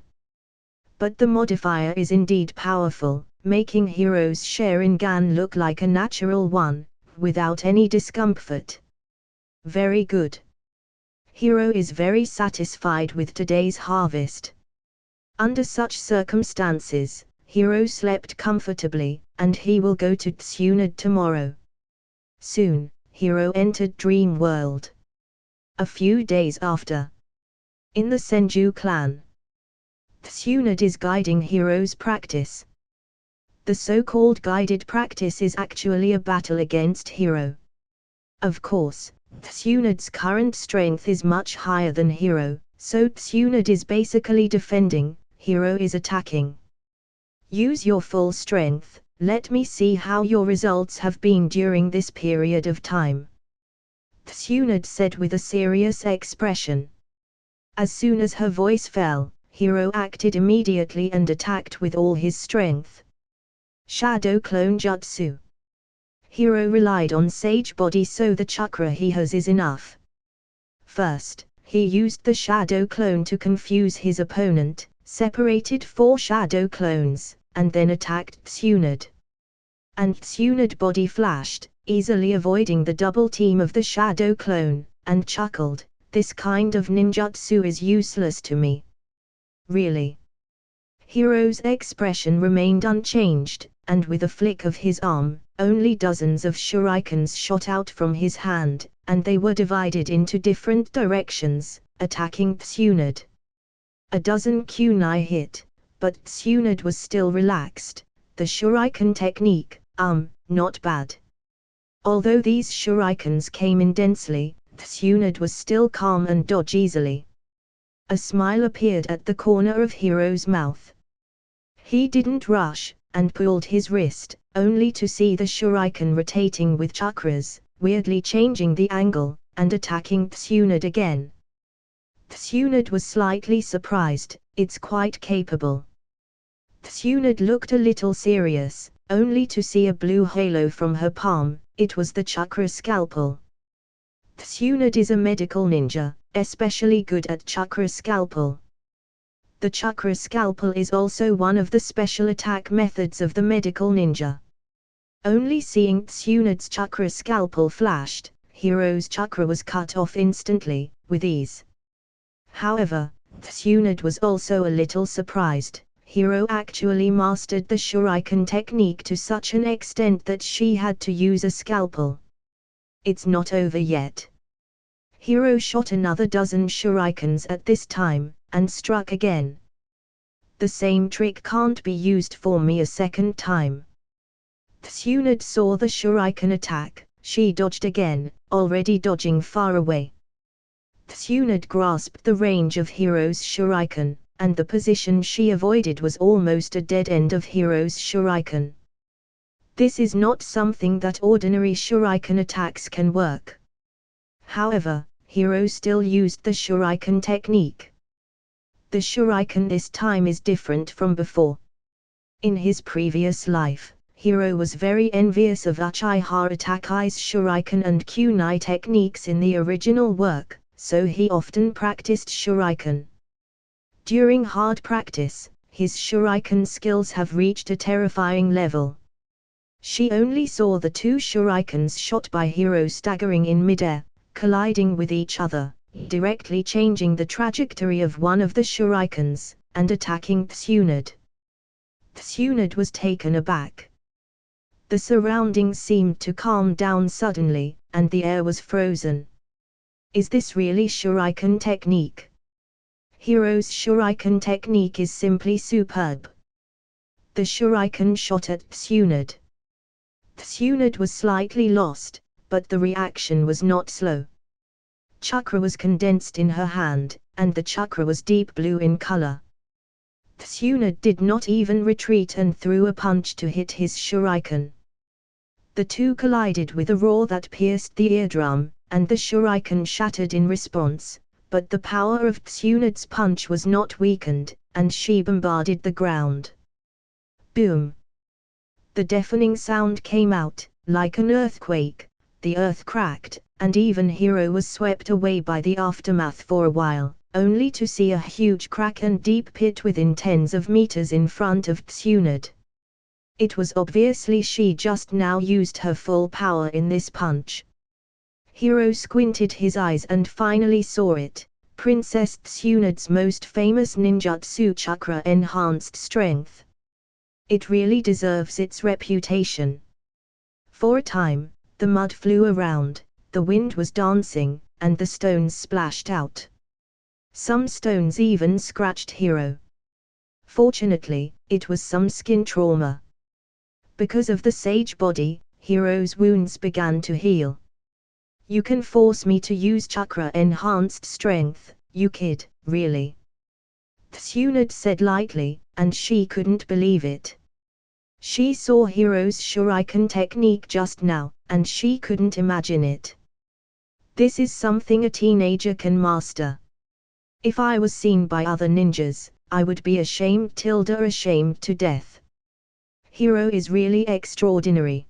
But the modifier is indeed powerful, making Hiro's Sharingan look like a natural one, without any discomfort. Very good. Hiro is very satisfied with today's harvest. Under such circumstances, Hiro slept comfortably, and he will go to Tsunade tomorrow. Soon, Hiro entered Dream World. A few days after. In the Senju clan. Tsunade is guiding Hiro's practice. The so-called guided practice is actually a battle against Hiro. Of course, Tsunade's current strength is much higher than Hiro, so Tsunade is basically defending, Hiro is attacking. Use your full strength, let me see how your results have been during this period of time. Tsunade said with a serious expression. As soon as her voice fell, Hiro acted immediately and attacked with all his strength. Shadow Clone Jutsu. Hiro relied on Sage Body, so the chakra he has is enough. First, he used the Shadow Clone to confuse his opponent, separated 4 Shadow Clones, and then attacked Tsunade. And Tsunade body flashed, easily avoiding the double team of the Shadow Clone, and chuckled, "This kind of ninjutsu is useless to me." Really? Hiro's expression remained unchanged, and with a flick of his arm, only dozens of shurikens shot out from his hand, and they were divided into different directions, attacking Tsunade. A dozen kunai hit, but Tsunade was still relaxed. The shuriken technique, not bad. Although these shurikens came in densely, Tsunade was still calm and dodged easily. A smile appeared at the corner of Hiro's mouth. He didn't rush, and pulled his wrist, only to see the shuriken rotating with chakras, weirdly changing the angle, and attacking Tsunade again. Tsunade was slightly surprised, it's quite capable. Tsunade looked a little serious, only to see a blue halo from her palm. It was the chakra scalpel. Tsunade is a medical ninja, especially good at chakra scalpel. The chakra scalpel is also one of the special attack methods of the medical ninja. Only seeing Tsunade's chakra scalpel flashed, Hiro's chakra was cut off instantly, with ease. However, Tsunade was also a little surprised. Hiro actually mastered the shuriken technique to such an extent that she had to use a scalpel. It's not over yet. Hiro shot another dozen shurikens at this time, and struck again. The same trick can't be used for me a second time. Tsunade saw the shuriken attack, she dodged again, already dodging far away. Tsunade grasped the range of Hiro's shuriken, and the position she avoided was almost a dead end of Hiro's shuriken. This is not something that ordinary shuriken attacks can work. However, Hiro still used the shuriken technique. The shuriken this time is different from before. In his previous life, Hiro was very envious of Uchiha Takai's shuriken and kunai techniques in the original work, so he often practiced shuriken. During hard practice, his shuriken skills have reached a terrifying level. She only saw the two shurikens shot by Hiro staggering in midair, colliding with each other, directly changing the trajectory of one of the shurikens, and attacking Tsunade. Tsunade was taken aback. The surroundings seemed to calm down suddenly, and the air was frozen. Is this really shuriken technique? Hiro's shuriken technique is simply superb. The shuriken shot at Tsunade. Tsunade was slightly lost, but the reaction was not slow. Chakra was condensed in her hand, and the chakra was deep blue in color. Tsunade did not even retreat and threw a punch to hit his shuriken. The two collided with a roar that pierced the eardrum, and the shuriken shattered in response, but the power of Tsunade's punch was not weakened, and she bombarded the ground. Boom! The deafening sound came out, like an earthquake. The earth cracked, and even Hiro was swept away by the aftermath for a while, only to see a huge crack and deep pit within tens of meters in front of Tsunade. It was obviously she just now used her full power in this punch. Hiro squinted his eyes and finally saw it, Princess Tsunade's most famous ninjutsu chakra enhanced strength. It really deserves its reputation. For a time, the mud flew around, the wind was dancing, and the stones splashed out. Some stones even scratched Hiro. Fortunately, it was some skin trauma. Because of the sage body, Hiro's wounds began to heal. You can force me to use chakra-enhanced strength, you kid, really? Tsunade said lightly, and she couldn't believe it. She saw Hiro's shuriken technique just now, and she couldn't imagine it. This is something a teenager can master. If I was seen by other ninjas, I would be ashamed to death. Hiro is really extraordinary.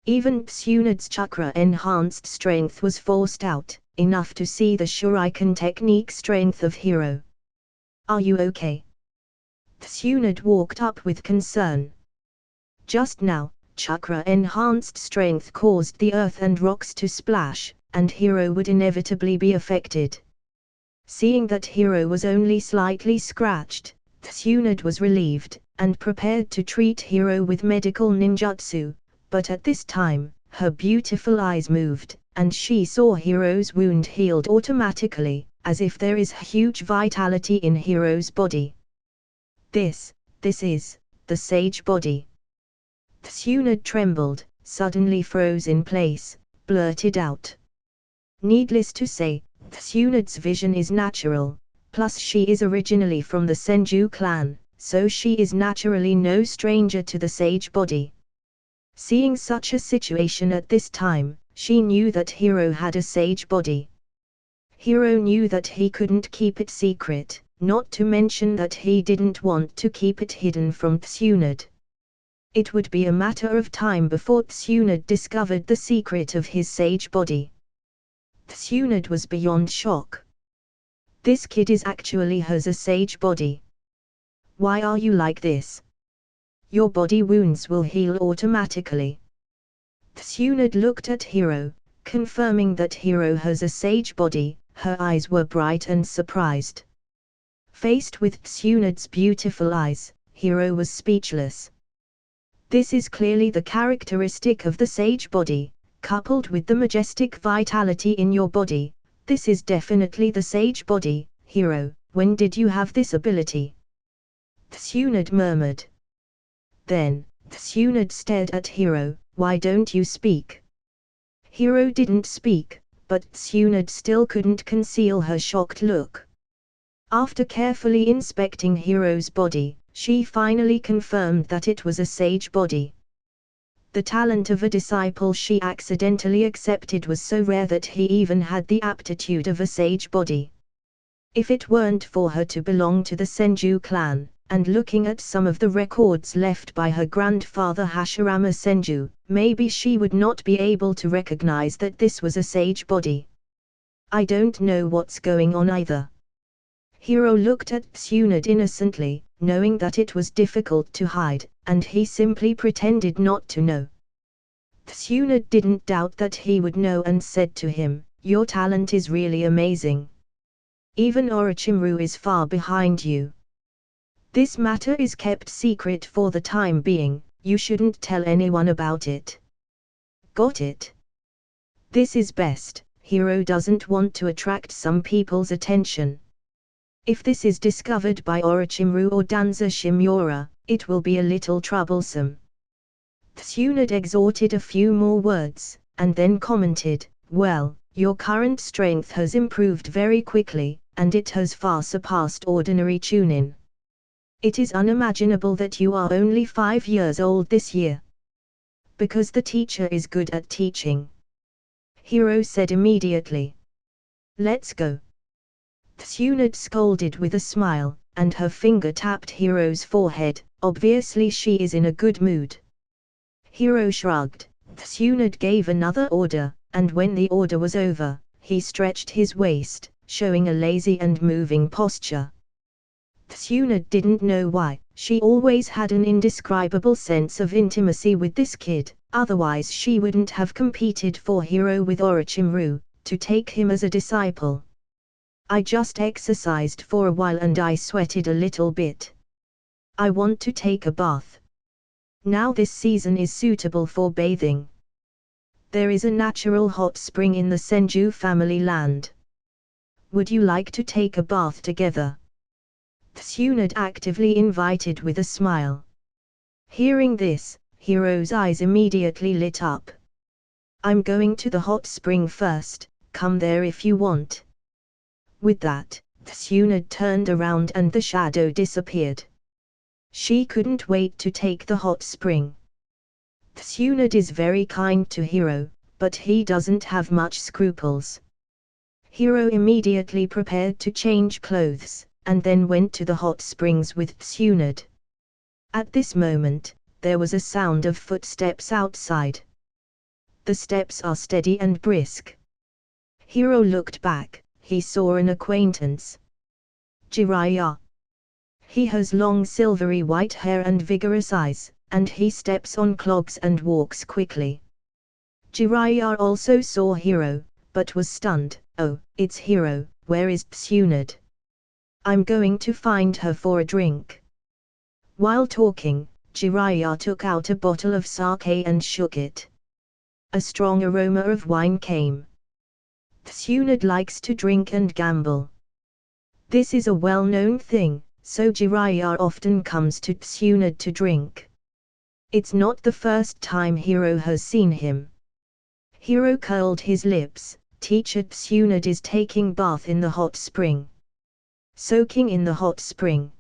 Even Tsunade's chakra-enhanced strength was forced out, enough to see the shuriken technique strength of Hiro. Are you okay? Tsunade walked up with concern. Just now, chakra-enhanced strength caused the earth and rocks to splash, and Hiro would inevitably be affected. Seeing that Hiro was only slightly scratched, Tsunade was relieved, and prepared to treat Hiro with medical ninjutsu. But at this time, her beautiful eyes moved, and she saw Hiro's wound healed automatically, as if there is huge vitality in Hiro's body. This is the sage body. Tsunade trembled, suddenly froze in place, blurted out. Needless to say, Tsunade's vision is natural, plus she is originally from the Senju clan, so she is naturally no stranger to the sage body. Seeing such a situation at this time, she knew that Hiro had a sage body. Hiro knew that he couldn't keep it secret, not to mention that he didn't want to keep it hidden from Tsunade. It would be a matter of time before Tsunade discovered the secret of his sage body. Tsunade was beyond shock. This kid actually has a sage body. Why are you like this? Your body wounds will heal automatically. Tsunade looked at Hiro, confirming that Hiro has a sage body. Her eyes were bright and surprised. Faced with Tsunade's beautiful eyes, Hiro was speechless. This is clearly the characteristic of the sage body, coupled with the majestic vitality in your body. This is definitely the sage body. Hiro, when did you have this ability? Tsunade murmured. Then, Tsunade stared at Hiro. Why don't you speak? Hiro didn't speak, but Tsunade still couldn't conceal her shocked look. After carefully inspecting Hiro's body, she finally confirmed that it was a sage body. The talent of a disciple she accidentally accepted was so rare that he even had the aptitude of a sage body. If it weren't for her to belong to the Senju clan, and looking at some of the records left by her grandfather Hashirama Senju, maybe she would not be able to recognize that this was a sage body. I don't know what's going on either. Hiro looked at Tsunade innocently, knowing that it was difficult to hide, and he simply pretended not to know. Tsunade didn't doubt that he would know and said to him, "Your talent is really amazing. Even Orochimaru is far behind you. This matter is kept secret for the time being, you shouldn't tell anyone about it." Got it? This is best. Hiro doesn't want to attract some people's attention. If this is discovered by Orochimaru or Danza Shimura, it will be a little troublesome. Tsunade exhorted a few more words, and then commented, "Well, your current strength has improved very quickly, and it has far surpassed ordinary Chunin. It is unimaginable that you are only 5 years old this year. Because the teacher is good at teaching," Hiro said immediately. "Let's go." Tsunade scolded with a smile, and her finger tapped Hiro's forehead. Obviously she is in a good mood. Hiro shrugged. Tsunade gave another order, and when the order was over, he stretched his waist, showing a lazy and moving posture. Tsunade didn't know why. She always had an indescribable sense of intimacy with this kid, otherwise she wouldn't have competed for Hiro with Orochimaru, to take him as a disciple. "I just exercised for a while and I sweated a little bit. I want to take a bath. Now this season is suitable for bathing. There is a natural hot spring in the Senju family land. Would you like to take a bath together?" Tsunade actively invited with a smile. Hearing this, Hiro's eyes immediately lit up. "I'm going to the hot spring first, come there if you want." With that, Tsunade turned around and the shadow disappeared. She couldn't wait to take the hot spring. Tsunade is very kind to Hiro, but he doesn't have much scruples. Hiro immediately prepared to change clothes, and then went to the hot springs with Tsunade. At this moment, there was a sound of footsteps outside. The steps are steady and brisk. Hiro looked back. He saw an acquaintance. Jiraiya. He has long silvery white hair and vigorous eyes, and he steps on clogs and walks quickly. Jiraiya also saw Hiro, but was stunned. "Oh, it's Hiro, where is Tsunade? I'm going to find her for a drink." While talking, Jiraiya took out a bottle of sake and shook it. A strong aroma of wine came. Tsunade likes to drink and gamble. This is a well-known thing, so Jiraiya often comes to Tsunade to drink. It's not the first time Hiro has seen him. Hiro curled his lips. Teacher Tsunade is taking bath in the hot spring. Soaking in the hot spring.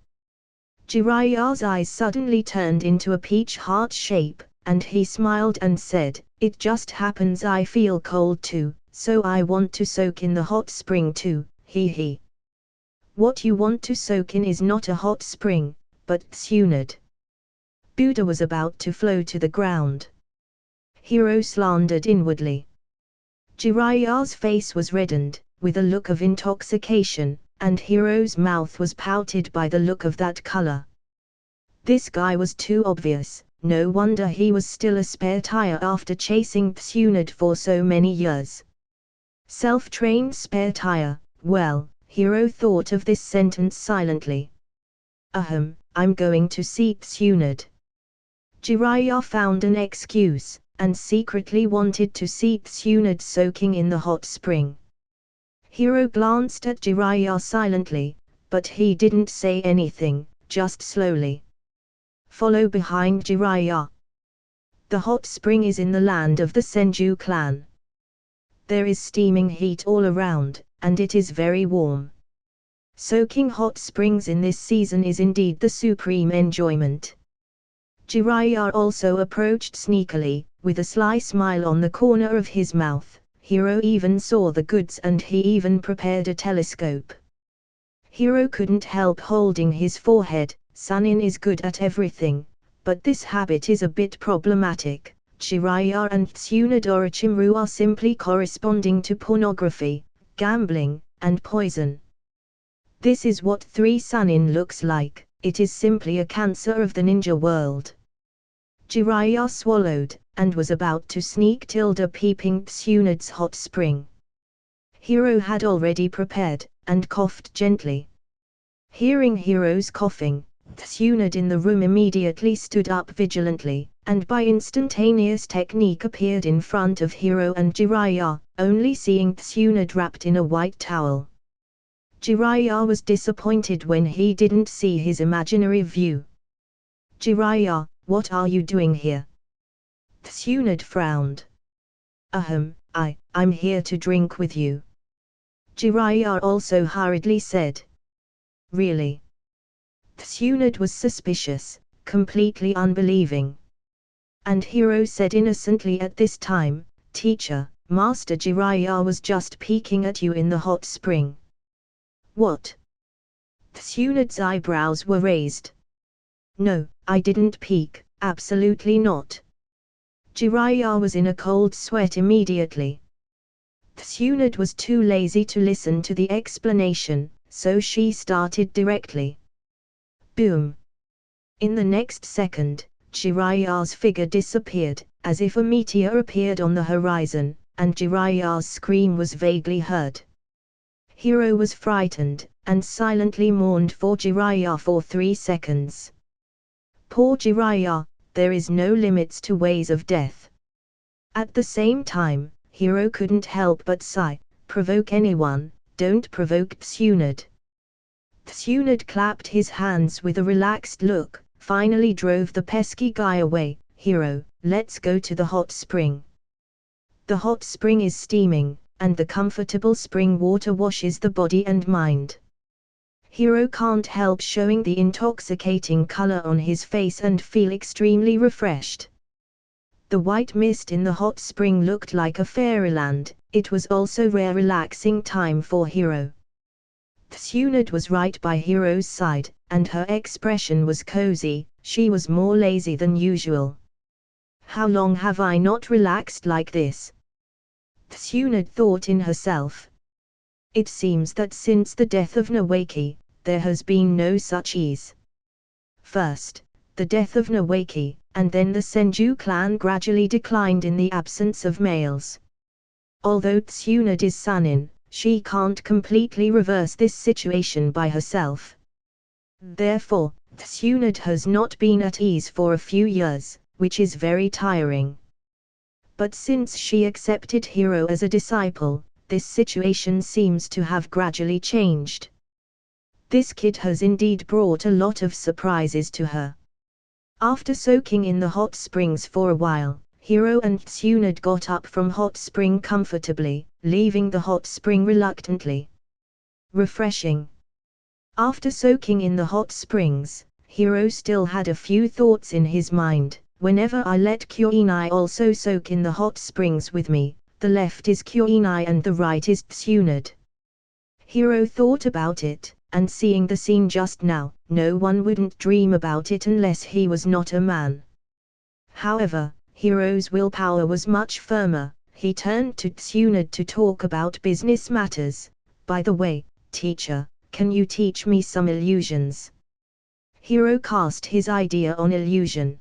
Jiraiya's eyes suddenly turned into a peach heart shape, and he smiled and said, "It just happens I feel cold too. So I want to soak in the hot spring too, hee." "What you want to soak in is not a hot spring, but Tsunade." Buddha was about to flow to the ground. Hiro slandered inwardly. Jiraiya's face was reddened, with a look of intoxication, and Hiro's mouth was pouted by the look of that color. This guy was too obvious, no wonder he was still a spare tire after chasing Tsunade for so many years. Self-trained spare tire, well, Hiro thought of this sentence silently. I'm going to see Tsunade. Jiraiya found an excuse, and secretly wanted to see Tsunade soaking in the hot spring. Hiro glanced at Jiraiya silently, but he didn't say anything, just slowly follow behind Jiraiya. The hot spring is in the land of the Senju clan. There is steaming heat all around, and it is very warm. Soaking hot springs in this season is indeed the supreme enjoyment. Jiraiya also approached sneakily, with a sly smile on the corner of his mouth. Hiro even saw the goods and he even prepared a telescope. Hiro couldn't help holding his forehead. Sanin is good at everything, but this habit is a bit problematic. Jiraiya and Tsunade Orochimaru are simply corresponding to pornography, gambling, and poison. This is what 3 Sanin looks like. It is simply a cancer of the ninja world. Jiraiya swallowed, and was about to sneak peeping Tsunade's hot spring. Hiro had already prepared, and coughed gently. Hearing Hiro's coughing, Tsunade in the room immediately stood up vigilantly, and by instantaneous technique appeared in front of Hiro and Jiraiya, only seeing Tsunade wrapped in a white towel. Jiraiya was disappointed when he didn't see his imaginary view. Jiraiya, what are you doing here? Tsunade frowned. I'm here to drink with you. Jiraiya also hurriedly said. Really? Tsunade was suspicious, completely unbelieving. And Hiro said innocently at this time, Teacher, Master Jiraiya was just peeking at you in the hot spring. What? Tsunade's eyebrows were raised. No, I didn't peek, absolutely not. Jiraiya was in a cold sweat immediately. Tsunade was too lazy to listen to the explanation, so she started directly. Boom! In the next second, Jiraiya's figure disappeared, as if a meteor appeared on the horizon, and Jiraiya's scream was vaguely heard. Hiro was frightened, and silently mourned for Jiraiya for 3 seconds. Poor Jiraiya, there is no limits to ways of death. At the same time, Hiro couldn't help but sigh, provoke anyone, don't provoke Tsunade. Tsunade clapped his hands with a relaxed look, finally drove the pesky guy away. Hiro, let's go to the hot spring. The hot spring is steaming, and the comfortable spring water washes the body and mind. Hiro can't help showing the intoxicating color on his face and feel extremely refreshed. The white mist in the hot spring looked like a fairyland. It was also rare relaxing time for Hiro. Tsunade was right by Hiro's side, and her expression was cozy. She was more lazy than usual. How long have I not relaxed like this? Tsunade thought in herself. It seems that since the death of Nawaki, there has been no such ease. First, the death of Nawaki, and then the Senju clan gradually declined in the absence of males. Although Tsunade is Sanin, she can't completely reverse this situation by herself. Therefore, Tsunade has not been at ease for a few years, which is very tiring. But since she accepted Hiro as a disciple, this situation seems to have gradually changed. This kid has indeed brought a lot of surprises to her. After soaking in the hot springs for a while, Hiro and Tsunade got up from hot spring comfortably, leaving the hot spring reluctantly. Refreshing. After soaking in the hot springs, Hiro still had a few thoughts in his mind. Whenever I let Kyoinai also soak in the hot springs with me, the left is Kyoinai and the right is Tsunade. Hiro thought about it, and seeing the scene just now, no one wouldn't dream about it unless he was not a man. However, Hiro's willpower was much firmer. He turned to Tsunade to talk about business matters. By the way, teacher, can you teach me some illusions? Hiro cast his idea on illusion.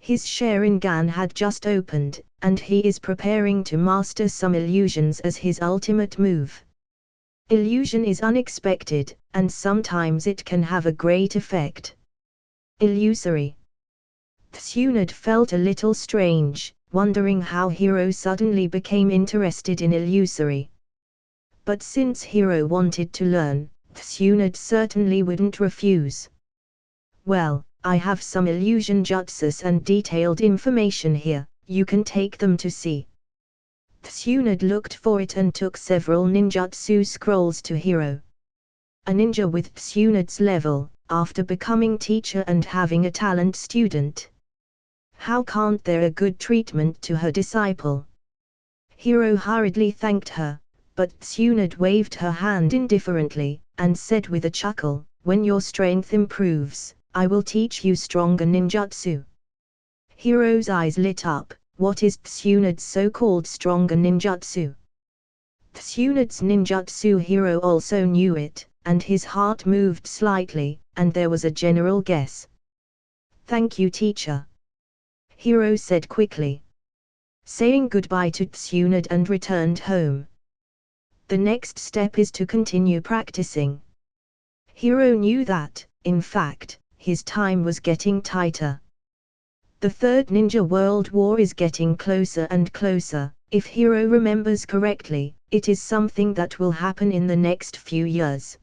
His Sharingan had just opened, and he is preparing to master some illusions as his ultimate move. Illusion is unexpected, and sometimes it can have a great effect. Illusory. Tsunade felt a little strange, wondering how Hiro suddenly became interested in illusory. But since Hiro wanted to learn, Tsunade certainly wouldn't refuse. Well, I have some illusion jutsus and detailed information here, you can take them to see. Tsunade looked for it and took several ninjutsu scrolls to Hiro. A ninja with Tsunade's level, after becoming teacher and having a talent student. How can't there a good treatment to her disciple? Hiro hurriedly thanked her, but Tsunade waved her hand indifferently, and said with a chuckle, when your strength improves, I will teach you stronger ninjutsu. Hiro's eyes lit up. What is Tsunade's so-called stronger ninjutsu? Tsunade's ninjutsu. Hiro also knew it, and his heart moved slightly, and there was a general guess. Thank you, teacher. Hiro said quickly, saying goodbye to Tsunade and returned home. The next step is to continue practicing. Hiro knew that, in fact, his time was getting tighter. The Third Ninja World War is getting closer and closer. If Hiro remembers correctly, it is something that will happen in the next few years.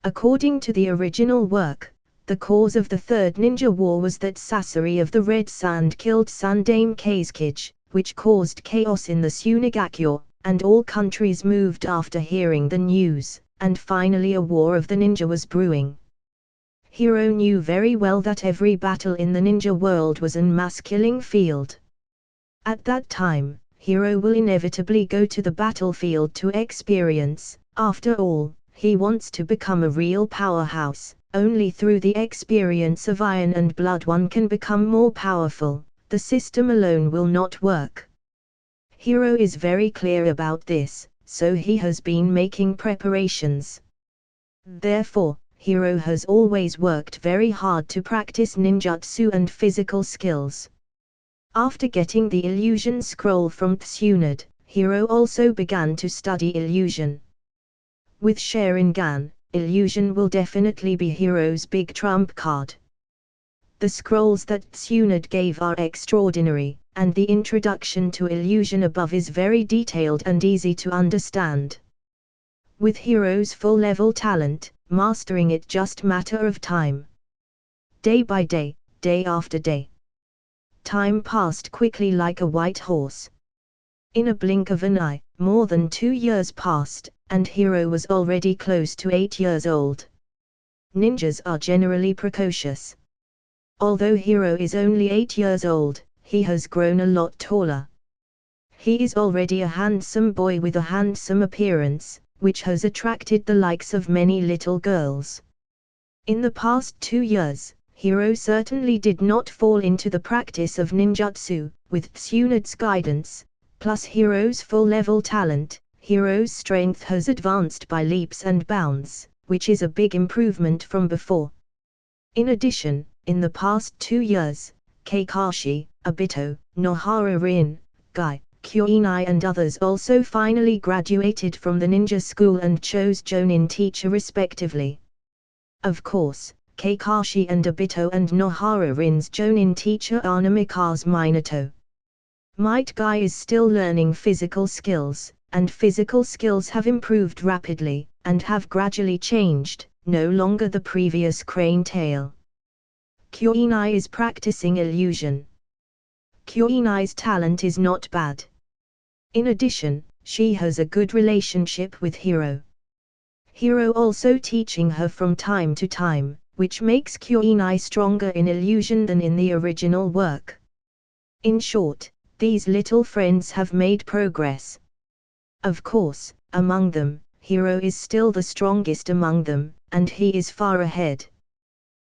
According to the original work, the cause of the Third Ninja War was that Sasori of the Red Sand killed Sundame Kazekage, which caused chaos in the Tsunagakyo, and all countries moved after hearing the news, and finally a war of the ninja was brewing. Hiro knew very well that every battle in the ninja world was an mass killing field. At that time, Hiro will inevitably go to the battlefield to experience. After all, he wants to become a real powerhouse. Only through the experience of iron and blood one can become more powerful. The system alone will not work. Hiro is very clear about this, so he has been making preparations. Therefore, Hiro has always worked very hard to practice ninjutsu and physical skills. After getting the illusion scroll from Tsunade, Hiro also began to study illusion. With Sharingan, illusion will definitely be Hiro's big trump card. The scrolls that Tsunade gave are extraordinary, and the introduction to illusion above is very detailed and easy to understand. With Hiro's full-level talent, mastering it just matter of time. Day by day, day after day. Time passed quickly like a white horse. In a blink of an eye, more than 2 years passed, and Hiro was already close to 8 years old. Ninjas are generally precocious. Although Hiro is only 8 years old, he has grown a lot taller. He is already a handsome boy with a handsome appearance, which has attracted the likes of many little girls. In the past 2 years, Hiro certainly did not fall into the practice of ninjutsu. With Tsunade's guidance, plus Hiro's full-level talent, Hiro's strength has advanced by leaps and bounds, which is a big improvement from before. In addition, in the past 2 years, Kakashi, Obito, Nohara Rin, Guy, Kyoinai and others also finally graduated from the ninja school and chose Jonin teacher respectively. Of course, Kakashi and Obito and Nohara Rin's Jonin teacher are Namikaze Minato. Might Guy is still learning physical skills, and physical skills have improved rapidly, and have gradually changed, no longer the previous crane tail. Kyoinai is practicing illusion. Kyoinai's talent is not bad. In addition, she has a good relationship with Hiro. Hiro also teaching her from time to time, which makes Kyoinai stronger in illusion than in the original work. In short, these little friends have made progress. Of course, among them, Hiro is still the strongest among them, and he is far ahead.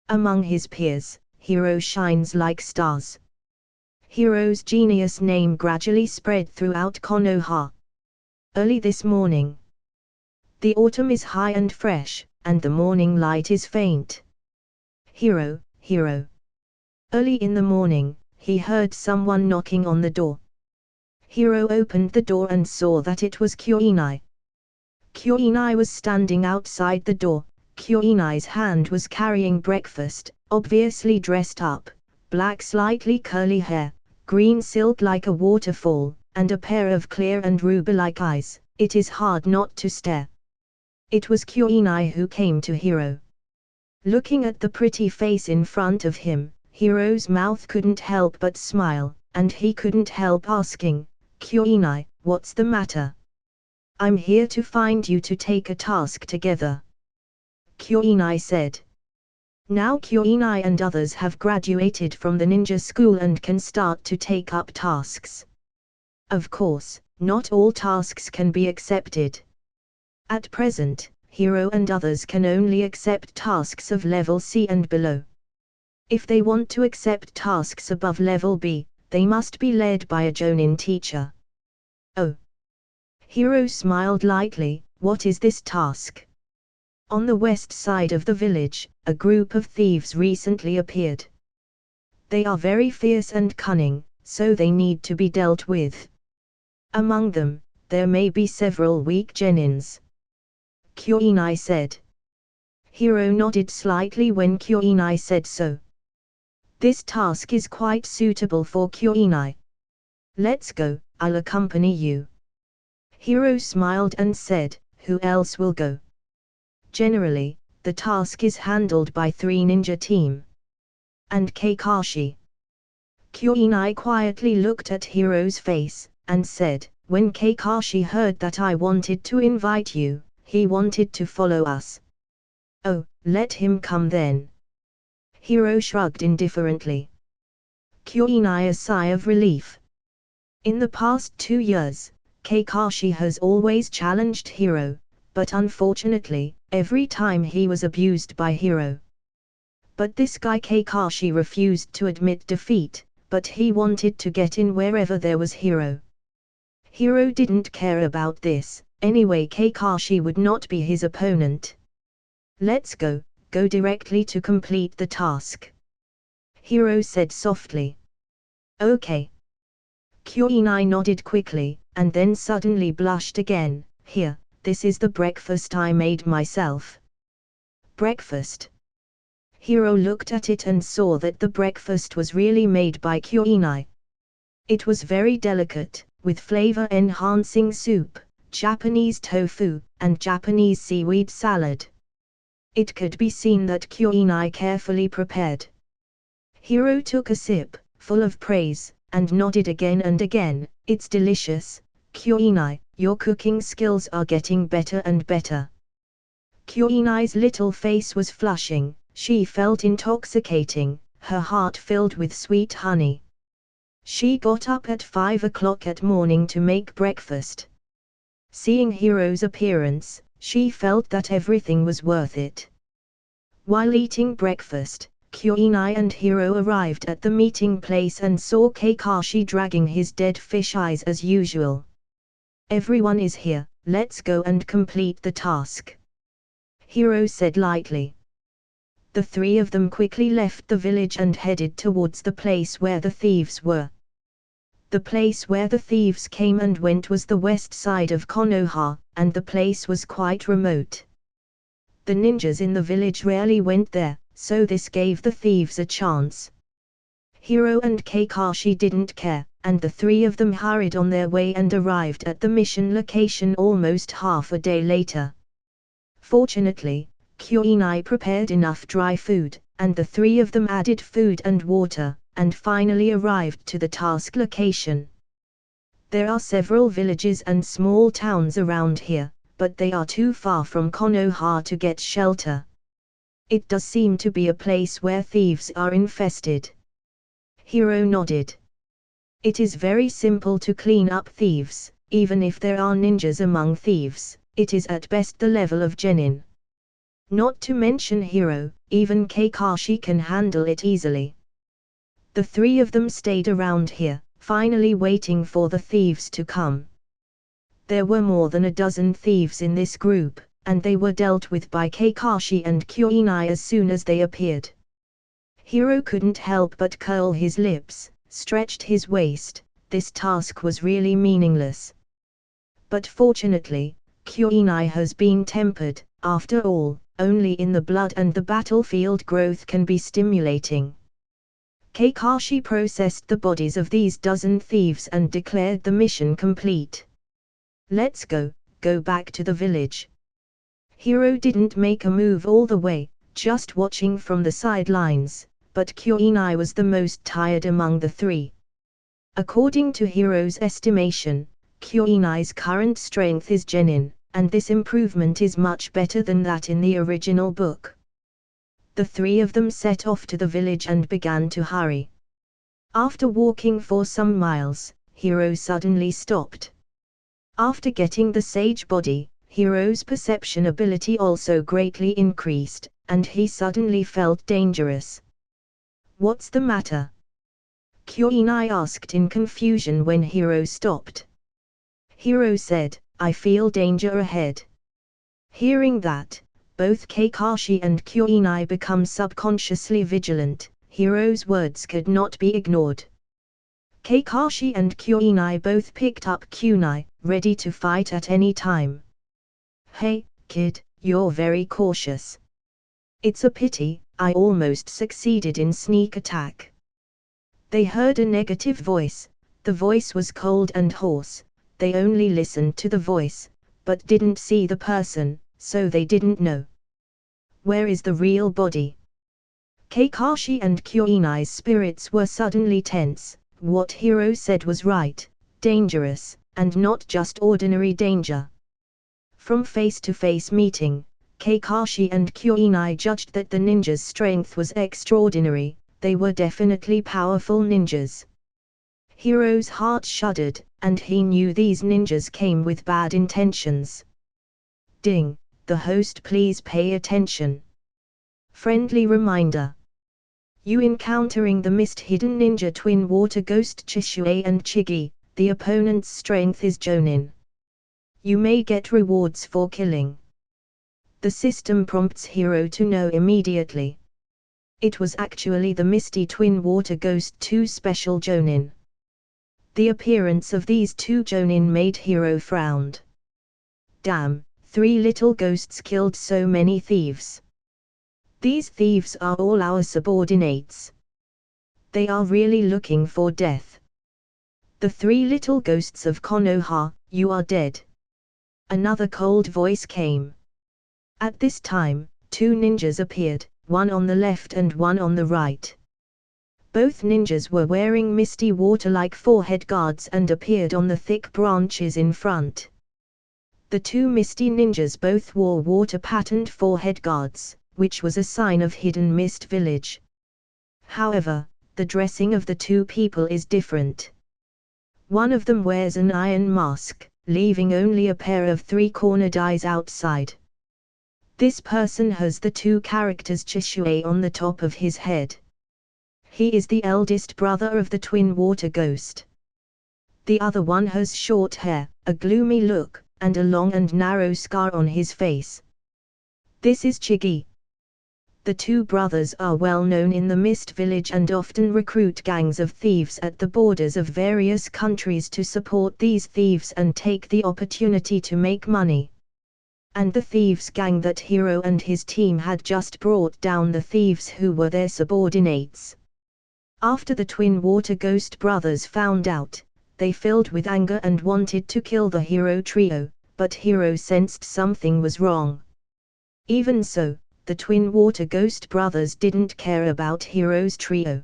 Among his peers, Hiro shines like stars. Hiro's genius name gradually spread throughout Konoha. Early this morning. The autumn is high and fresh, and the morning light is faint. Hiro, Hiro. Early in the morning, he heard someone knocking on the door. Hiro opened the door and saw that it was Kyoinai. Kyoinai was standing outside the door. Kyoinai's hand was carrying breakfast, obviously dressed up, black slightly curly hair, green silk like a waterfall, and a pair of clear and ruby-like eyes. It is hard not to stare. It was Kyoinai who came to Hiro. Looking at the pretty face in front of him, Hiro's mouth couldn't help but smile, and he couldn't help asking, "Kyoinai, what's the matter?" "I'm here to find you to take a task together," Kyoinai said. Now Kyoinai and others have graduated from the ninja school and can start to take up tasks. Of course, not all tasks can be accepted. At present, Hiro and others can only accept tasks of level C and below. If they want to accept tasks above level B, they must be led by a Jonin teacher. Oh. Hiro smiled lightly. What is this task? On the west side of the village, a group of thieves recently appeared. They are very fierce and cunning, so they need to be dealt with. Among them, there may be several weak genins, Kyoinai said. Hiro nodded slightly when Kyoinai said so. This task is quite suitable for Kyoinai. Let's go, I'll accompany you. Hiro smiled and said, who else will go? Generally, the task is handled by 3 ninja team. And Kakashi. Kyoinai quietly looked at Hiro's face, and said, when Kakashi heard that I wanted to invite you, he wanted to follow us. Oh, let him come then. Hiro shrugged indifferently. Kyoinai a sigh of relief. In the past 2 years, Kakashi has always challenged Hiro, but unfortunately, every time he was abused by Hiro. But this guy Kakashi refused to admit defeat, but he wanted to get in wherever there was Hiro. Hiro didn't care about this, anyway Kakashi would not be his opponent. Let's go directly to complete the task. Hiro said softly. Okay. Kyoinai nodded quickly, and then suddenly blushed again. Here, this is the breakfast I made myself. Breakfast. Hiro looked at it and saw that the breakfast was really made by Kyoinai. It was very delicate, with flavor-enhancing soup, Japanese tofu, and Japanese seaweed salad. It could be seen that Kyoinai carefully prepared. Hiro took a sip, full of praise, and nodded again and again. It's delicious, Kyoinai, your cooking skills are getting better and better. Kyoinai's little face was flushing, she felt intoxicating, her heart filled with sweet honey. She got up at 5 o'clock at morning to make breakfast. Seeing Hiro's appearance, she felt that everything was worth it. While eating breakfast, Kyoinai and Hiro arrived at the meeting place and saw Kakashi dragging his dead fish eyes as usual. Everyone is here, let's go and complete the task, Hiro said lightly. The 3 of them quickly left the village and headed towards the place where the thieves were. The place where the thieves came and went was the west side of Konoha, and the place was quite remote. The ninjas in the village rarely went there, so this gave the thieves a chance. Hiro and Kakashi didn't care, and the 3 of them hurried on their way and arrived at the mission location almost half a day later. Fortunately, Kyoinai prepared enough dry food, and the 3 of them added food and water, and finally arrived to the task location. There are several villages and small towns around here, but they are too far from Konoha to get shelter. It does seem to be a place where thieves are infested. Hiro nodded. It is very simple to clean up thieves, even if there are ninjas among thieves. it is at best the level of genin. Not to mention Hiro, even Kakashi can handle it easily. The three of them stayed around here, finally waiting for the thieves to come. There were more than a dozen thieves in this group, and they were dealt with by Kakashi and Kuinai as soon as they appeared. Hiro couldn't help but curl his lips, stretched his waist. This task was really meaningless. But fortunately, Kuinai has been tempered. After all, only in the blood and the battlefield growth can be stimulating. Kakashi processed the bodies of these dozen thieves and declared the mission complete. Let's go back to the village. Hiro didn't make a move all the way, just watching from the sidelines, but Kuinai was the most tired among the three. According to Hiro's estimation, Kuinai's current strength is genin, and this improvement is much better than that in the original book. The three of them set off to the village and began to hurry. After walking for some miles, Hiro suddenly stopped. After getting the sage body, Hiro's perception ability also greatly increased, and he suddenly felt dangerous. What's the matter? Kuinai asked in confusion when Hiro stopped. Hiro said, I feel danger ahead. Hearing that, both Kakashi and Kuinai become subconsciously vigilant. Hiro's words could not be ignored. Kakashi and Kuinai both picked up kunai, ready to fight at any time. Hey, kid, you're very cautious. It's a pity, I almost succeeded in sneak attack. They heard a negative voice. The voice was cold and hoarse. They only listened to the voice, but didn't see the person, so they didn't know. Where is the real body? Kakashi and Kuinai's spirits were suddenly tense. What Hiro said was right, dangerous, and not just ordinary danger. From face-to-face meeting, Kakashi and Kuinai judged that the ninja's strength was extraordinary. They were definitely powerful ninjas. Hiro's heart shuddered, and he knew these ninjas came with bad intentions. Ding, the host, please pay attention. Friendly reminder. You encountering the mist-hidden ninja twin water ghost Chisue and Chigi, the opponent's strength is Jonin. You may get rewards for killing. The system prompts Hiro to know immediately. It was actually the Misty Twin Water Ghost 2 Special Jonin. The appearance of these two Jonin made Hiro frown. Damn, 3 little ghosts killed so many thieves. These thieves are all our subordinates. They are really looking for death. The 3 little ghosts of Konoha, you are dead. Another cold voice came. At this time, 2 ninjas appeared, one on the left and one on the right. Both ninjas were wearing misty water-like forehead guards and appeared on the thick branches in front. The 2 misty ninjas both wore water-patterned forehead guards, which was a sign of hidden mist village. However, the dressing of the 2 people is different. One of them wears an iron mask, leaving only a pair of 3-cornered eyes outside. This person has the 2 characters Chisue on the top of his head. He is the eldest brother of the twin water ghost. The other one has short hair, a gloomy look, and a long and narrow scar on his face. This is Chigi. The 2 brothers are well known in the Mist Village and often recruit gangs of thieves at the borders of various countries to support these thieves and take the opportunity to make money. And the thieves' gang that Hiro and his team had just brought down the thieves who were their subordinates. After the twin water ghost brothers found out, they filled with anger and wanted to kill the Hiro trio, but Hiro sensed something was wrong. Even so, the twin water ghost brothers didn't care about Hiro's trio.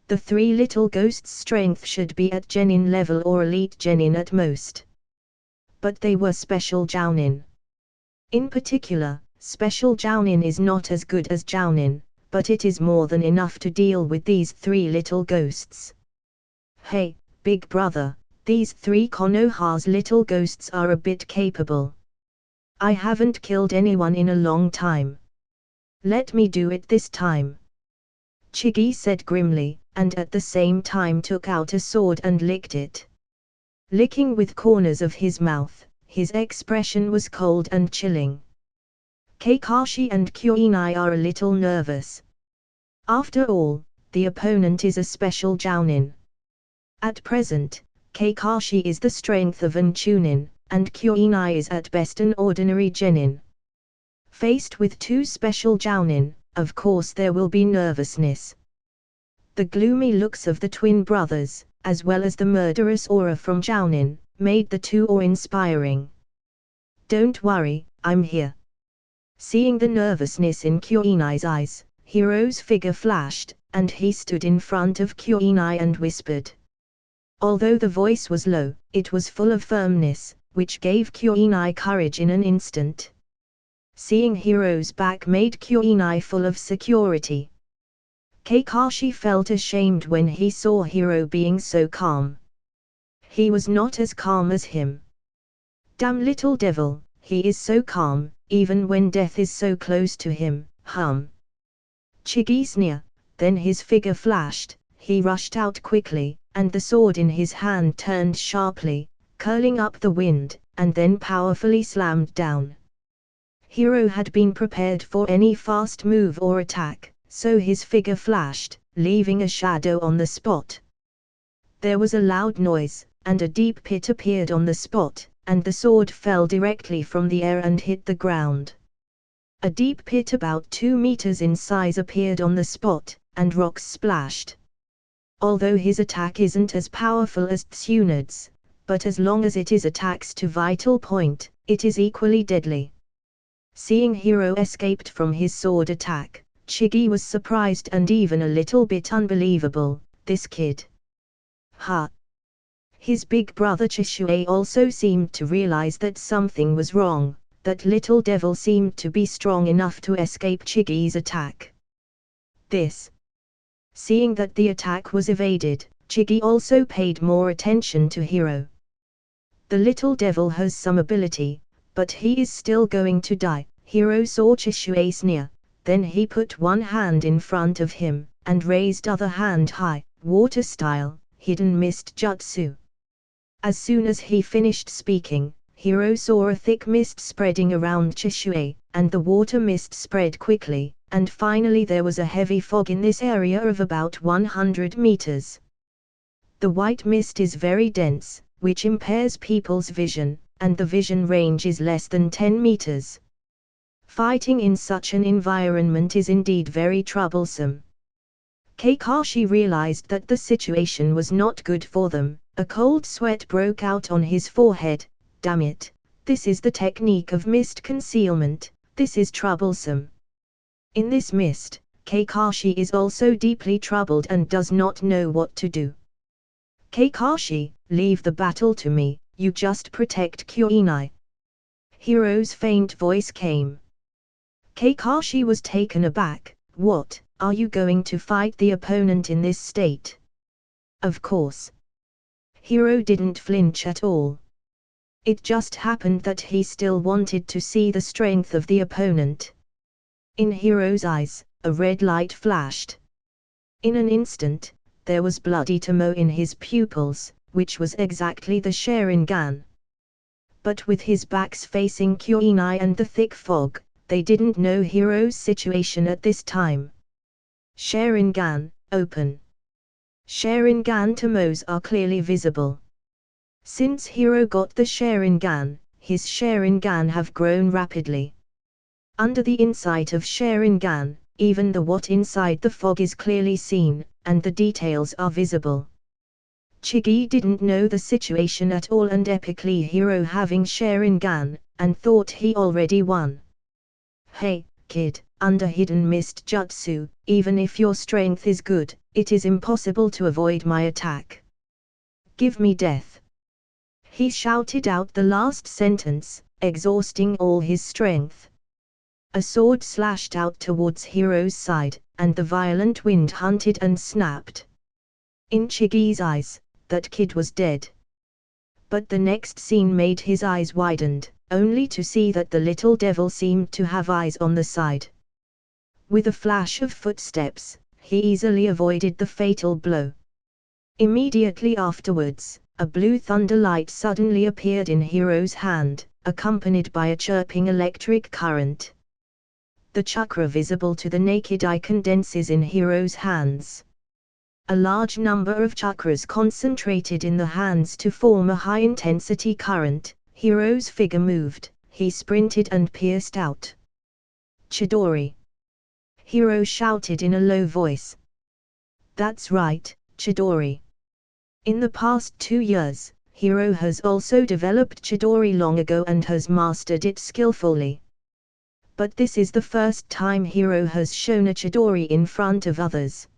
The 3 little ghosts' strength should be at genin level or elite genin at most. But they were special jounin. In particular, special jounin is not as good as jounin, but it is more than enough to deal with these 3 little ghosts. Hey, big brother, these 3 Konoha's little ghosts are a bit capable. I haven't killed anyone in a long time. Let me do it this time. Chigi said grimly, and at the same time took out a sword and licked it. Licking with corners of his mouth, his expression was cold and chilling. Kakashi and Kuinai are a little nervous. After all, the opponent is a special jounin. At present, Kakashi is the strength of an chunin, and Kuinai is at best an ordinary genin. Faced with two special jounin, of course there will be nervousness. The gloomy looks of the twin brothers, as well as the murderous aura from jounin, made the two awe-inspiring. Don't worry, I'm here. Seeing the nervousness in Kuinai's eyes, Hiro's figure flashed, and he stood in front of Kuinai and whispered. Although the voice was low, it was full of firmness, which gave Kuinai courage in an instant. Seeing Hiro's back made Kuinai full of security. Kakashi felt ashamed when he saw Hiro being so calm. He was not as calm as him. Damn little devil, he is so calm, even when death is so close to him, Chigi sneered, then his figure flashed, he rushed out quickly, and the sword in his hand turned sharply, curling up the wind, and then powerfully slammed down. Hiro had been prepared for any fast move or attack, so his figure flashed, leaving a shadow on the spot. There was a loud noise, and a deep pit appeared on the spot, and the sword fell directly from the air and hit the ground. A deep pit about 2 meters in size appeared on the spot, and rocks splashed. Although his attack isn't as powerful as Tsunad's, but as long as it is attacks to vital point, it is equally deadly. Seeing Hiro escaped from his sword attack, Chigi was surprised and even a little bit unbelievable, this kid. His big brother Chisue also seemed to realize that something was wrong, that little devil seemed to be strong enough to escape Chigi's attack. Seeing that the attack was evaded, Chigi also paid more attention to Hiro. The little devil has some ability, but he is still going to die. Hiro saw Chisue sneer, then he put one hand in front of him, and raised other hand high, water style, hidden mist jutsu. As soon as he finished speaking, Hiro saw a thick mist spreading around Chisue, and the water mist spread quickly, and finally there was a heavy fog in this area of about 100 meters. The white mist is very dense, which impairs people's vision, and the vision range is less than 10 meters. Fighting in such an environment is indeed very troublesome. Kakashi realized that the situation was not good for them. A cold sweat broke out on his forehead. Damn it, this is the technique of mist concealment, this is troublesome. In this mist, Kakashi is also deeply troubled and does not know what to do. Kakashi, leave the battle to me, you just protect Kuinai. Hiro's faint voice came. Kakashi was taken aback. What, are you going to fight the opponent in this state? Of course. Hiro didn't flinch at all. It just happened that he still wanted to see the strength of the opponent. In Hiro's eyes, a red light flashed. In an instant, there was bloody tomo in his pupils, which was exactly the Sharingan. But with his backs facing Kuinai and the thick fog, they didn't know Hiro's situation at this time. Sharingan, open. Sharingan tomos are clearly visible. Since Hiro got the Sharingan, his Sharingan have grown rapidly. Under the insight of Sharingan, even the what inside the fog is clearly seen, and the details are visible. Chigi didn't know the situation at all and epically Hiro having Sharingan, and thought he already won. Hey, kid, under hidden mist jutsu, even if your strength is good, it is impossible to avoid my attack. Give me death. He shouted out the last sentence, exhausting all his strength. A sword slashed out towards Hiro's side, and the violent wind hunted and snapped. In Chigi's eyes, that kid was dead. But the next scene made his eyes widened. only to see that the little devil seemed to have eyes on the side. With a flash of footsteps, he easily avoided the fatal blow. Immediately afterwards, a blue thunder light suddenly appeared in Hiro's hand, accompanied by a chirping electric current. The chakra visible to the naked eye condenses in Hiro's hands. A large number of chakras concentrated in the hands to form a high-intensity current. Hiro's figure moved, he sprinted and pierced out. Chidori! Hiro shouted in a low voice. That's right, Chidori. In the past 2 years, Hiro has also developed Chidori long ago and has mastered it skillfully. But this is the first time Hiro has shown a Chidori in front of others.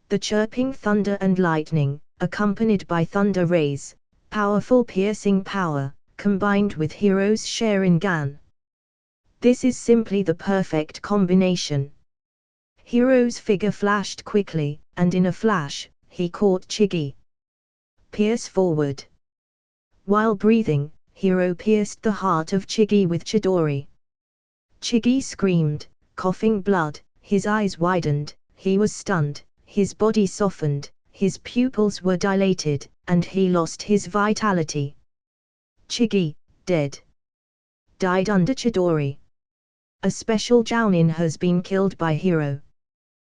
The chirping thunder and lightning, accompanied by thunder rays, powerful piercing power, combined with Hiro's Sharingan. This is simply the perfect combination. Hiro's figure flashed quickly, and in a flash, he caught Chigi. Pierce forward. While breathing, Hiro pierced the heart of Chigi with Chidori. Chigi screamed, coughing blood, his eyes widened, he was stunned, his body softened, his pupils were dilated, and he lost his vitality. Chigi, dead. Died under Chidori. A special Jounin has been killed by Hiro.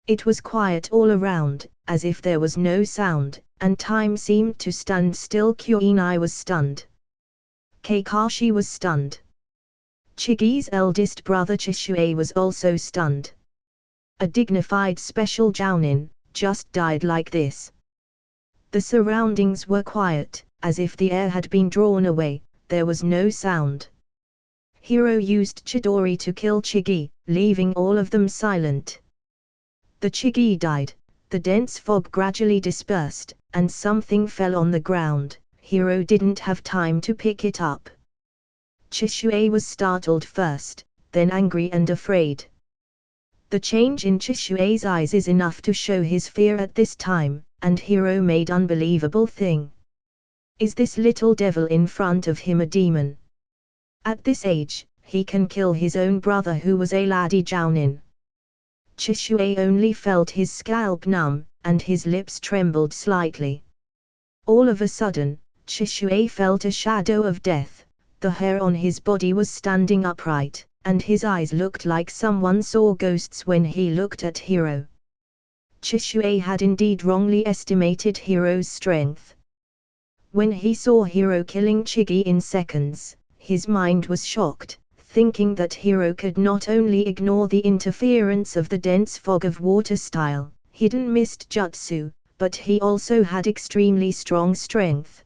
It was quiet all around, as if there was no sound, and time seemed to stand still. Kuinai was stunned. Kakashi was stunned. Chigi's eldest brother Chisue was also stunned. A dignified special Jounin just died like this. The surroundings were quiet, as if the air had been drawn away, there was no sound. Hiro used Chidori to kill Chigi, leaving all of them silent. The Chigi died, the dense fog gradually dispersed, and something fell on the ground. Hiro didn't have time to pick it up. Chisue was startled first, then angry and afraid. The change in Chisue's eyes is enough to show his fear at this time, and Hiro made unbelievable thing. Is this little devil in front of him a demon? At this age, he can kill his own brother who was a laddie Jounin. Chisue only felt his scalp numb, and his lips trembled slightly. All of a sudden, Chisue felt a shadow of death. The hair on his body was standing upright, and his eyes looked like someone saw ghosts when he looked at Hiro. Chisue had indeed wrongly estimated Hiro's strength. When he saw Hiro killing Chigi in seconds, his mind was shocked, thinking that Hiro could not only ignore the interference of the dense fog of water style, hidden mist jutsu, but he also had extremely strong strength.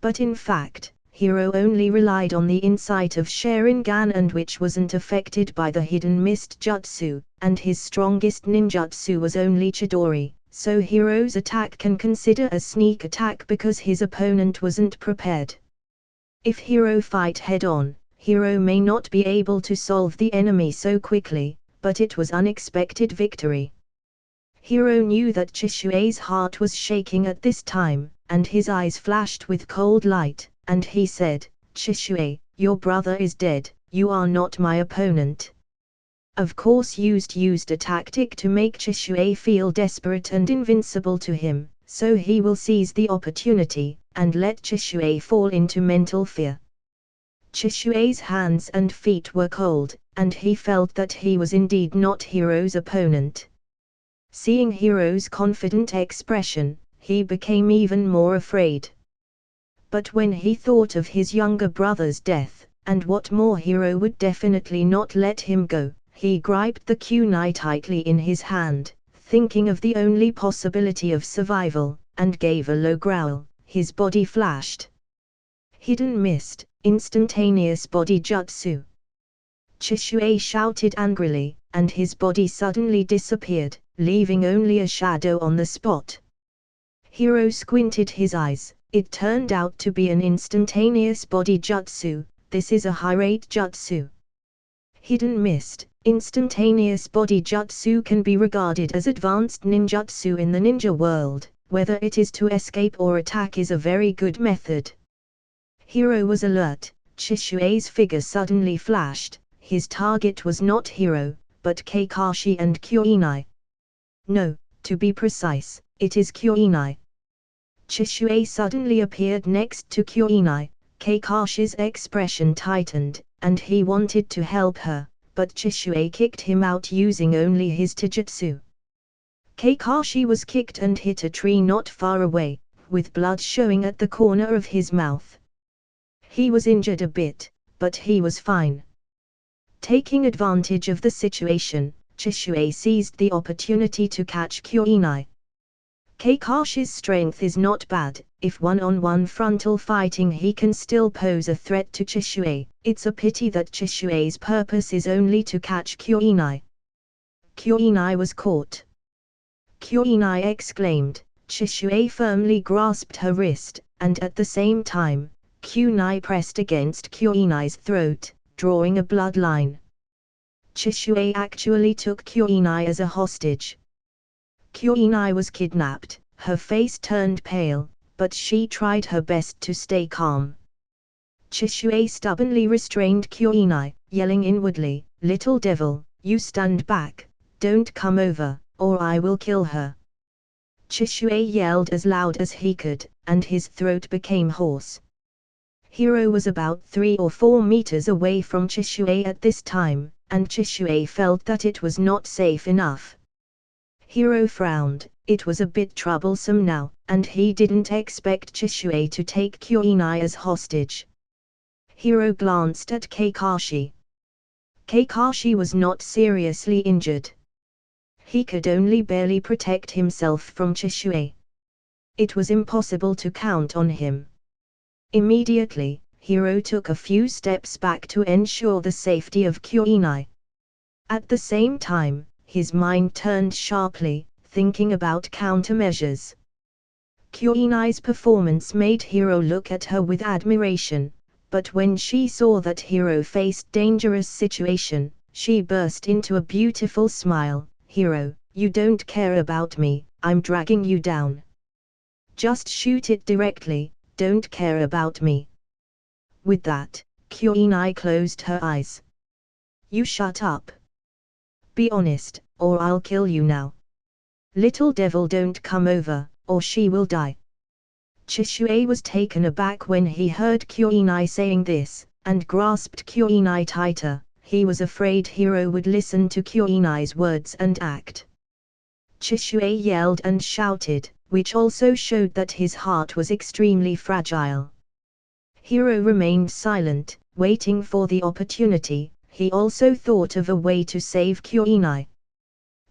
But in fact, Hiro only relied on the insight of Sharingan, and which wasn't affected by the hidden mist jutsu, and his strongest ninjutsu was only Chidori, so Hiro's attack can consider a sneak attack because his opponent wasn't prepared. If Hiro fight head-on, Hiro may not be able to solve the enemy so quickly, but it was unexpected victory. Hiro knew that Chisue's heart was shaking at this time, and his eyes flashed with cold light, and he said, "Chisue, your brother is dead, you are not my opponent." Of course used a tactic to make Chisue feel desperate and invincible to him, so he will seize the opportunity, and let Chisue fall into mental fear. Chisue's hands and feet were cold, and he felt that he was indeed not Hiro's opponent. Seeing Hiro's confident expression, he became even more afraid. But when he thought of his younger brother's death, and what more Hiro would definitely not let him go, he gripped the kunai tightly in his hand, thinking of the only possibility of survival, and gave a low growl. His body flashed. Hidden mist, instantaneous body jutsu. Chisue shouted angrily, and his body suddenly disappeared, leaving only a shadow on the spot. Hiro squinted his eyes. It turned out to be an instantaneous body jutsu. This is a high-rate jutsu. Hidden mist, instantaneous body jutsu can be regarded as advanced ninjutsu in the ninja world. Whether it is to escape or attack is a very good method. Hiro was alert, Chishue's figure suddenly flashed. His target was not Hiro, but Kakashi and Kyoinai. No, to be precise, it is Kyoinai. Chishue suddenly appeared next to Kyoinai. Kakashi's expression tightened, and he wanted to help her, but Chishue kicked him out using only his taijutsu. Kakashi was kicked and hit a tree not far away, with blood showing at the corner of his mouth. He was injured a bit, but he was fine. Taking advantage of the situation, Chishue seized the opportunity to catch Kyoinai. Kakashi's strength is not bad. If one-on-one frontal fighting he can still pose a threat to Chishue. It's a pity that Chishue's purpose is only to catch Kyoinai. Kyoinai was caught. Kyoinai exclaimed. Chishue firmly grasped her wrist, and at the same time, Kyoinai pressed against Kyoinai's throat, drawing a bloodline. Chishue actually took Kyoinai as a hostage. Kyoinai was kidnapped. Her face turned pale, but she tried her best to stay calm. Chishue stubbornly restrained Kyoinai, yelling inwardly, "Little devil, you stand back, don't come over, or I will kill her." Chishue yelled as loud as he could, and his throat became hoarse. Hiro was about 3 or 4 meters away from Chishue at this time, and Chishue felt that it was not safe enough. Hiro frowned. It was a bit troublesome now, and he didn't expect Chishue to take Kyoinai as hostage. Hiro glanced at Kakashi. Kakashi was not seriously injured. He could only barely protect himself from Chishue. It was impossible to count on him. Immediately, Hiro took a few steps back to ensure the safety of Kyoinai. At the same time, his mind turned sharply, thinking about countermeasures. Kyoinai's performance made Hiro look at her with admiration, but when she saw that Hiro faced dangerous situation, she burst into a beautiful smile. "Hiro, you don't care about me, I'm dragging you down. Just shoot it directly, don't care about me." With that, Kyoinai closed her eyes. "You shut up. Be honest, or I'll kill you now. Little devil, don't come over, or she will die." Chishue was taken aback when he heard Kyoinai saying this, and grasped Kyoinai tighter. He was afraid Hiro would listen to Kyoinai's words and act. Chishue yelled and shouted, which also showed that his heart was extremely fragile. Hiro remained silent, waiting for the opportunity. He also thought of a way to save Kyoinai.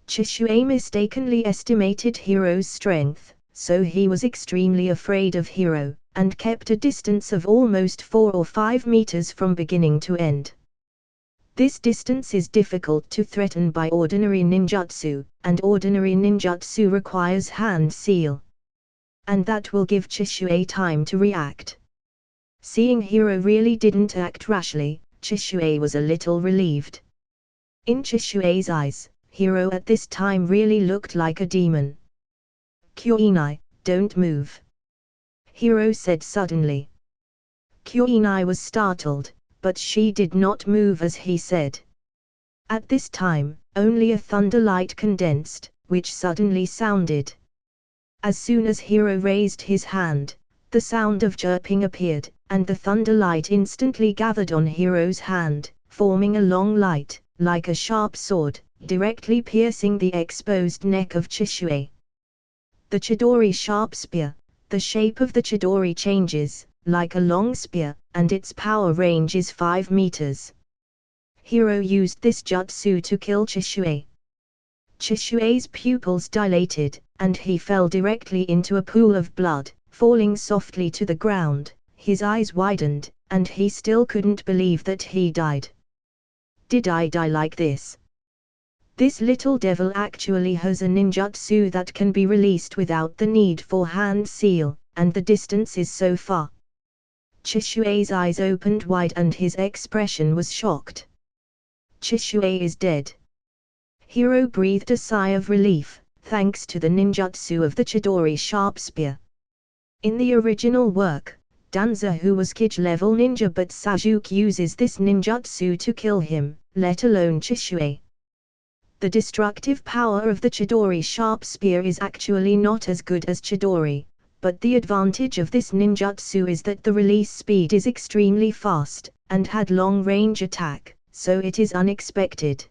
Chishue mistakenly estimated Hiro's strength, so he was extremely afraid of Hiro, and kept a distance of almost 4 or 5 meters from beginning to end. This distance is difficult to threaten by ordinary ninjutsu, and ordinary ninjutsu requires hand seal. And that will give Chishue time to react. Seeing Hiro really didn't act rashly, Chishue was a little relieved. In Chishue's eyes, Hiro at this time really looked like a demon. "Kyoinai, don't move," Hiro said suddenly. Kyoinai was startled, but she did not move as he said. At this time, only a thunder light condensed, which suddenly sounded. As soon as Hiro raised his hand, the sound of chirping appeared, and the thunder light instantly gathered on Hiro's hand, forming a long light, like a sharp sword, directly piercing the exposed neck of Chishue. The Chidori sharp spear. The shape of the Chidori changes, like a long spear, and its power range is 5 meters. Hiro used this jutsu to kill Chishue. Chishue's pupils dilated, and he fell directly into a pool of blood, falling softly to the ground. His eyes widened, and he still couldn't believe that he died. "Did I die like this? This little devil actually has a ninjutsu that can be released without the need for hand seal, and the distance is so far." Chishue's eyes opened wide and his expression was shocked. "Chishue is dead." Hiro breathed a sigh of relief, thanks to the ninjutsu of the Chidori sharp spear. In the original work, Danza, who was Kage level ninja, but Sasuke uses this ninjutsu to kill him, let alone Chishui. The destructive power of the Chidori sharp spear is actually not as good as Chidori, but the advantage of this ninjutsu is that the release speed is extremely fast, and had long-range attack, so it is unexpected.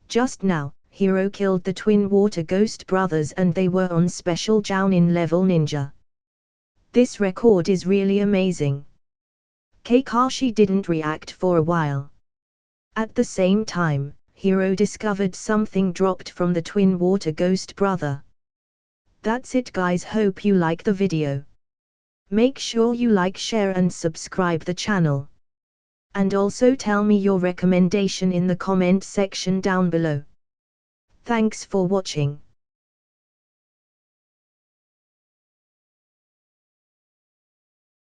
Just now, Hiro killed the twin water ghost brothers and they were on special Jounin level ninja. This record is really amazing. Kakashi didn't react for a while. At the same time, Hiro discovered something dropped from the twin water ghost brother. That's it guys, hope you like the video. Make sure you like, share and subscribe the channel. And also tell me your recommendation in the comment section down below. Thanks for watching.